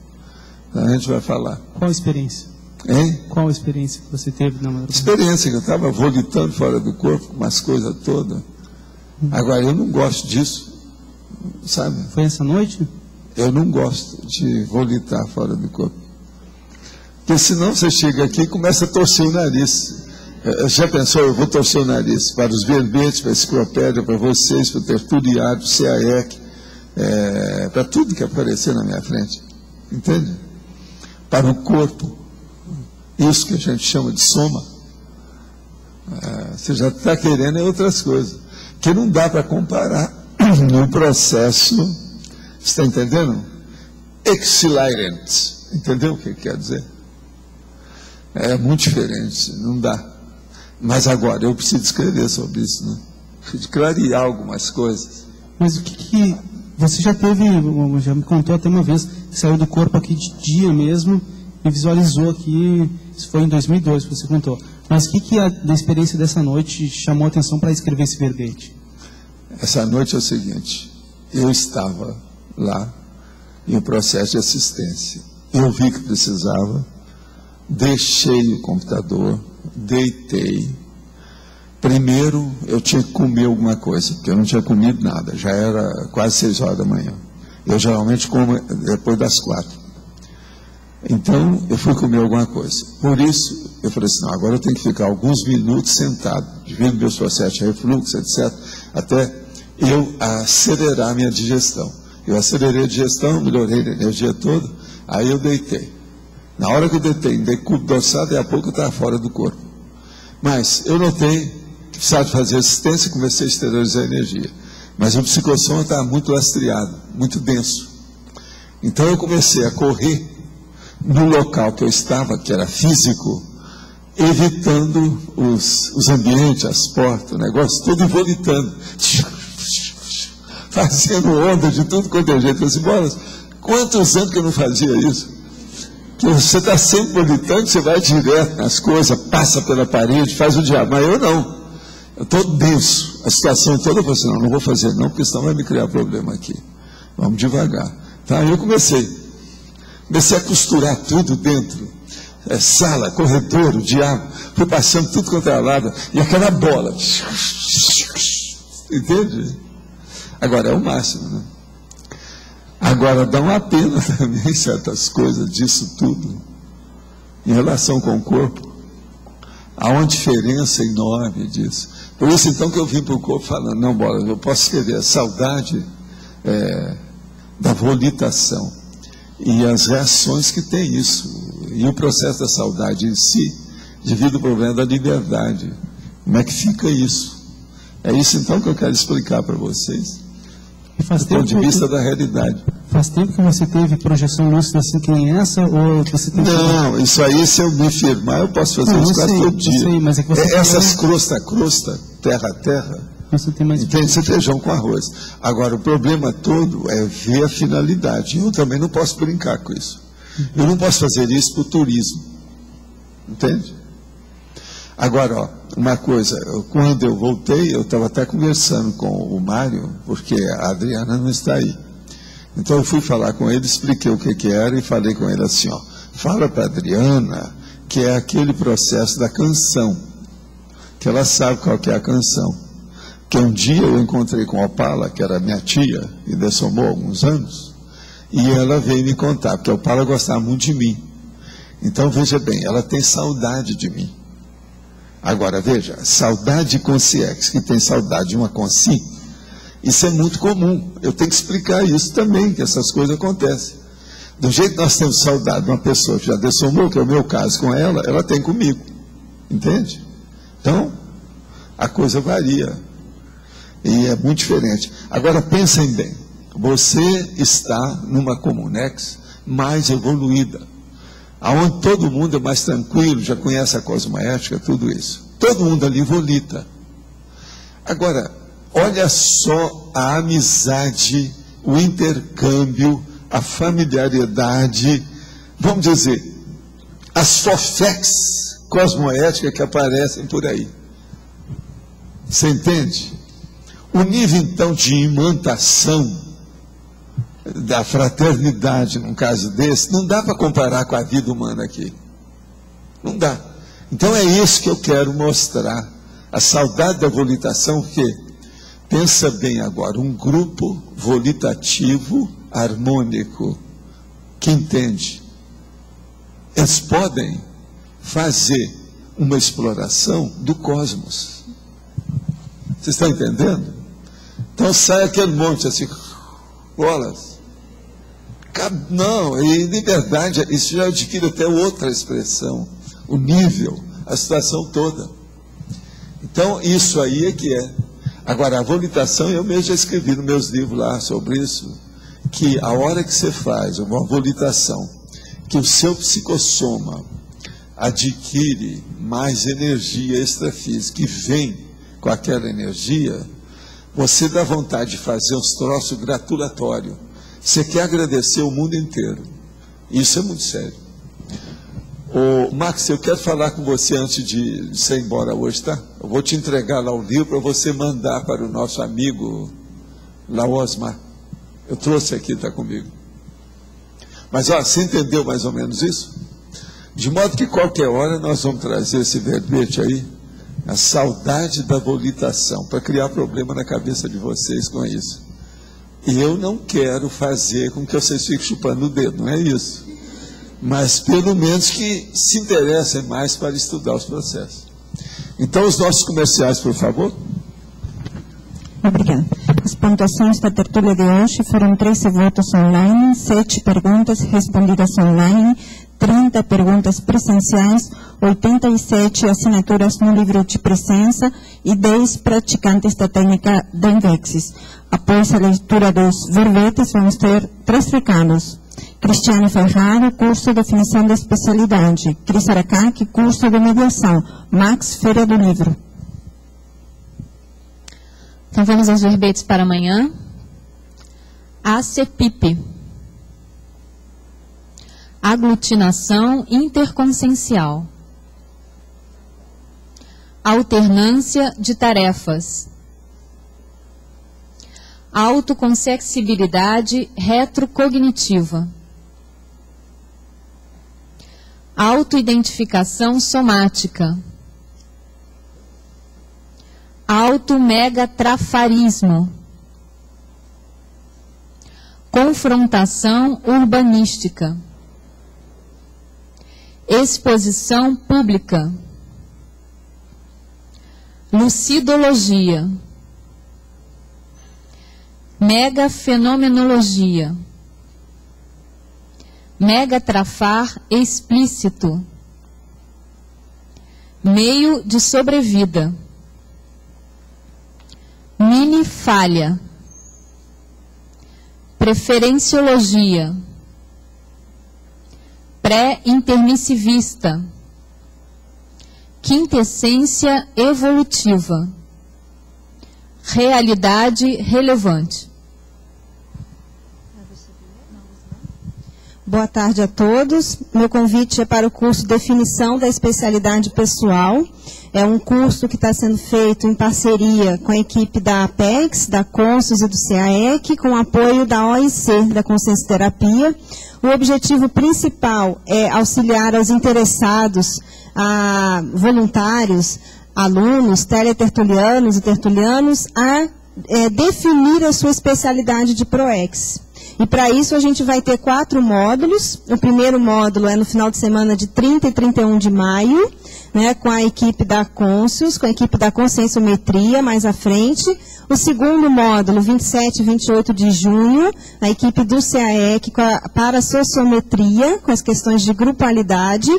A gente vai falar. Qual a experiência? Hein? Qual a experiência que você teve na madrugada? Experiência que eu estava volitando fora do corpo, com umas coisas todas. Agora eu não gosto disso, sabe? Foi essa noite? Eu não gosto de volitar fora do corpo. Porque senão você chega aqui e começa a torcer o nariz. Já pensou, eu vou torcer o nariz para os verbetes, para a enciclopédia, para vocês, para o tertuliário, para o CAEC, para tudo que aparecer na minha frente. Entende? Para o corpo. Isso que a gente chama de soma. Você já está querendo outras coisas. Que não dá para comparar no processo. Você está entendendo? Exhilarante. Entendeu o que quer dizer? É muito diferente, não dá. Mas agora, eu preciso escrever sobre isso, né? Preciso clarear algumas coisas. Mas o que você já teve, já me contou até uma vez, saiu do corpo aqui de dia mesmo e visualizou aqui, isso foi em 2002 que você contou. Mas o que da experiência dessa noite chamou a atenção para escrever esse verbete? Essa noite é o seguinte, eu estava lá em um processo de assistência. Eu vi que precisava, deixei o computador, deitei. Primeiro eu tinha que comer alguma coisa, porque eu não tinha comido nada, já era quase 6 horas da manhã. Eu geralmente como depois das 4. Então, eu fui comer alguma coisa. Por isso, eu falei assim, não, agora eu tenho que ficar alguns minutos sentado, devido meus processos de refluxo, etc., até eu acelerar a minha digestão. Eu acelerei a digestão, melhorei a energia toda, aí eu deitei. Na hora que eu deitei, dei cubo dorsal, daí a pouco eu estava fora do corpo. Mas eu notei que precisava fazer assistência e comecei a exteriorizar a energia. Mas o psicossoma estava muito lastreado, muito denso. Então eu comecei a correr no local que eu estava, que era físico, evitando os ambientes, as portas, o negócio todo involitando, fazendo onda de tudo quanto é jeito. Eu disse, Bolas, quantos anos que eu não fazia isso? Que você está sempre volitando, você vai direto nas coisas, passa pela parede, faz o diabo. Mas eu não. Eu estou denso. A situação toda, eu falei assim, não vou fazer não, porque senão vai me criar problema aqui. Vamos devagar. Tá? Aí eu comecei a costurar tudo dentro. Sala, corredor, o diabo. Fui passando tudo quanto era lado. E aquela bola. Entende? Agora é o máximo, né? Agora dá uma pena também certas coisas disso tudo. Em relação com o corpo. Há uma diferença enorme disso. Por isso então que eu vim para o corpo falando, não, Bola, eu posso escrever a saudade da volitação. E as reações que tem isso. E o processo da saudade em si, devido ao problema da liberdade. Como é que fica isso? É isso então que eu quero explicar para vocês. Do ponto de vista da realidade. Faz tempo que você teve projeção lúcida assim que nem essa? Ou você tem não, isso aí se eu me firmar, eu posso fazer isso quase todo dia. Sei, mas é que você essas crosta, terra a terra, você tem mais entende? Esse feijão com arroz. Agora, o problema todo é ver a finalidade. Eu também não posso brincar com isso. Eu não posso fazer isso para o turismo. Entende? Agora, ó, uma coisa, quando eu voltei, eu estava até conversando com o Mário, porque a Adriana não está aí. Então eu fui falar com ele, expliquei o que era e falei com ele assim, ó, fala para a Adriana que é aquele processo da canção, que ela sabe qual que é a canção. Que um dia eu encontrei com a Opala, que era minha tia, e dessomou alguns anos, e ela veio me contar, porque a Opala gostava muito de mim. Então veja bem, ela tem saudade de mim. Agora, veja, saudade com CX, que tem saudade de uma consi, isso é muito comum. Eu tenho que explicar isso também, que essas coisas acontecem. Do jeito que nós temos saudade de uma pessoa que já dessomou, que é o meu caso com ela, ela tem comigo. Entende? Então, a coisa varia. E é muito diferente. Agora, pensem bem. Você está numa Comunex mais evoluída, aonde todo mundo é mais tranquilo, já conhece a cosmoética, tudo isso. Todo mundo ali volita. Agora, olha só a amizade, o intercâmbio, a familiaridade, vamos dizer, as fofex cosmoéticas que aparecem por aí. Você entende? O nível, então, de imantação da fraternidade, num caso desse, não dá para comparar com a vida humana aqui. Não dá. Então é isso que eu quero mostrar. A saudade da volitação, que, pensa bem agora, um grupo volitativo harmônico, que entende. Eles podem fazer uma exploração do cosmos. Vocês estão entendendo? Então sai aquele monte assim, bolas. Não, e liberdade, isso já adquire até outra expressão, o nível, a situação toda. Então, isso aí é que é. Agora, a volitação, eu mesmo já escrevi nos meus livros lá sobre isso, que a hora que você faz uma volitação, que o seu psicossoma adquire mais energia extrafísica e vem com aquela energia, você dá vontade de fazer uns troços gratulatórios. Você quer agradecer o mundo inteiro. Isso é muito sério. Max, eu quero falar com você antes de você ir embora hoje, tá? Eu vou te entregar lá o livro para você mandar para o nosso amigo lá, Osmar. Eu trouxe aqui, está comigo. Mas, ó, você entendeu mais ou menos isso? De modo que qualquer hora nós vamos trazer esse verbete aí, a saudade da volitação, para criar problema na cabeça de vocês com isso. Eu não quero fazer com que vocês fiquem chupando o dedo, não é isso. Mas pelo menos que se interessem mais para estudar os processos. Então, os nossos comerciais, por favor. Obrigada. As pontuações da tertúlia de hoje foram 13 votos online, 7 perguntas respondidas online, 30 perguntas presenciais, 87 assinaturas no livro de presença e 10 praticantes da técnica da Invexis. Após a leitura dos verbetes, vamos ter 3 recados. Cristiane Ferraro, curso de definição da especialidade. Cris Aracaki, curso de mediação. Max, Feira do Livro. Então vamos aos verbetes para amanhã. ACPIP. Aglutinação interconsciencial. Alternância de tarefas. Autoconscientibilidade retrocognitiva. Autoidentificação somática. Automegatrafarismo. Confrontação urbanística. Exposição pública. Lucidologia. Megafenomenologia. Megatrafar explícito. Meio de sobrevida. Mini-falha. Preferenciologia. Pré-intermissivista. Quintessência evolutiva. Realidade relevante. Boa tarde a todos. Meu convite é para o curso Definição da Especialidade Pessoal. É um curso que está sendo feito em parceria com a equipe da Apex, da Consus e do CAEC, com apoio da OIC, da Consciência Terapia. O objetivo principal é auxiliar aos interessados, a voluntários, alunos, teletertulianos e tertulianos, a definir a sua especialidade de PROEX. E para isso a gente vai ter 4 módulos. O primeiro módulo é no final de semana de 30 e 31 de maio, né, com a equipe da Conscius, com a equipe da Conscienciometria, mais à frente. O segundo módulo, 27 e 28 de junho, a equipe do CAEC para a sociometria, com as questões de grupalidade.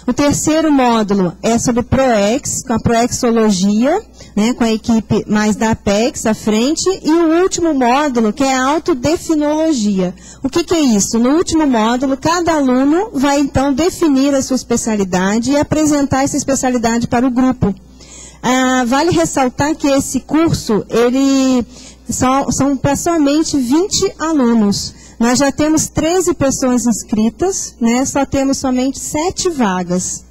O terceiro módulo é sobre PROEX, com a proexologia, né, com a equipe mais da Apex à frente. E o último módulo, que é a autodefinologia. O que é isso? No último módulo, cada aluno vai então definir a sua especialidade e apresentar essa especialidade para o grupo. Vale ressaltar que esse curso, ele são para somente 20 alunos. Nós já temos 13 pessoas inscritas, né? Só temos somente 7 vagas.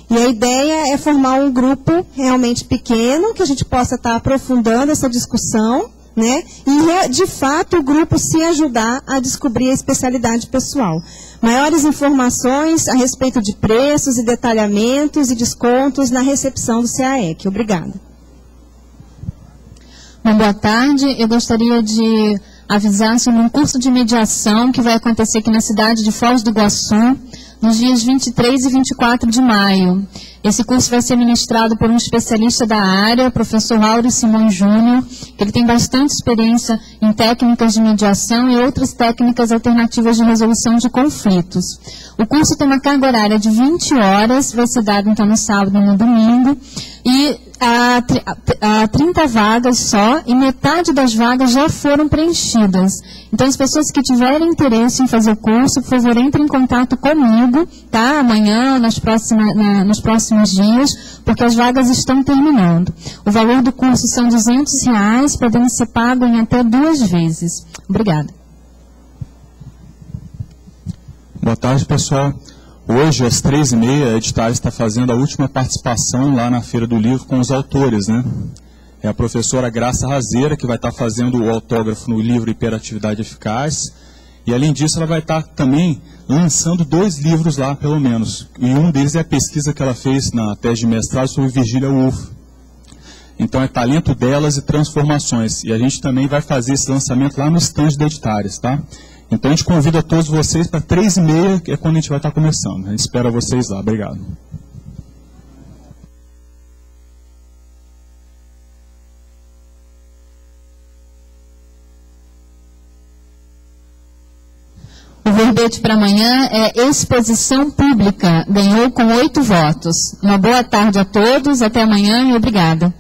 E a ideia é formar um grupo realmente pequeno, que a gente possa estar aprofundando essa discussão, né? E, de fato, o grupo se ajudar a descobrir a especialidade pessoal. Maiores informações a respeito de preços e detalhamentos e descontos na recepção do CAEC. Obrigada. Bom, boa tarde. Eu gostaria de avisar sobre um curso de mediação que vai acontecer aqui na cidade de Foz do Iguaçu, nos dias 23 e 24 de maio. Esse curso vai ser ministrado por um especialista da área, o professor Áureo Simões Júnior, que ele tem bastante experiência em técnicas de mediação e outras técnicas alternativas de resolução de conflitos. O curso tem uma carga horária de 20 horas, vai ser dado então no sábado e no domingo, e há 30 vagas só, e metade das vagas já foram preenchidas. Então, as pessoas que tiverem interesse em fazer o curso, por favor, entrem em contato comigo, tá? Amanhã, nos próximos dias, porque as vagas estão terminando. O valor do curso são R$200, podendo ser pago em até 2 vezes. Obrigada. Boa tarde, pessoal. Hoje, às 3h30, a Editares está fazendo a última participação lá na Feira do Livro com os autores, né? É a professora Graça Razeira, que vai estar fazendo o autógrafo no livro Hiperatividade Eficaz. E, além disso, ela vai estar também lançando 2 livros lá, pelo menos. E um deles é a pesquisa que ela fez na tese de mestrado sobre Virginia Woolf. Então é Talento Delas e Transformações. E a gente também vai fazer esse lançamento lá no stand da Editares, tá? Então a gente convida todos vocês para 3h30, que é quando a gente vai estar começando. A gente espera vocês lá. Obrigado. O verbete para amanhã é exposição pública. Ganhou com 8 votos. Uma boa tarde a todos, até amanhã e obrigada.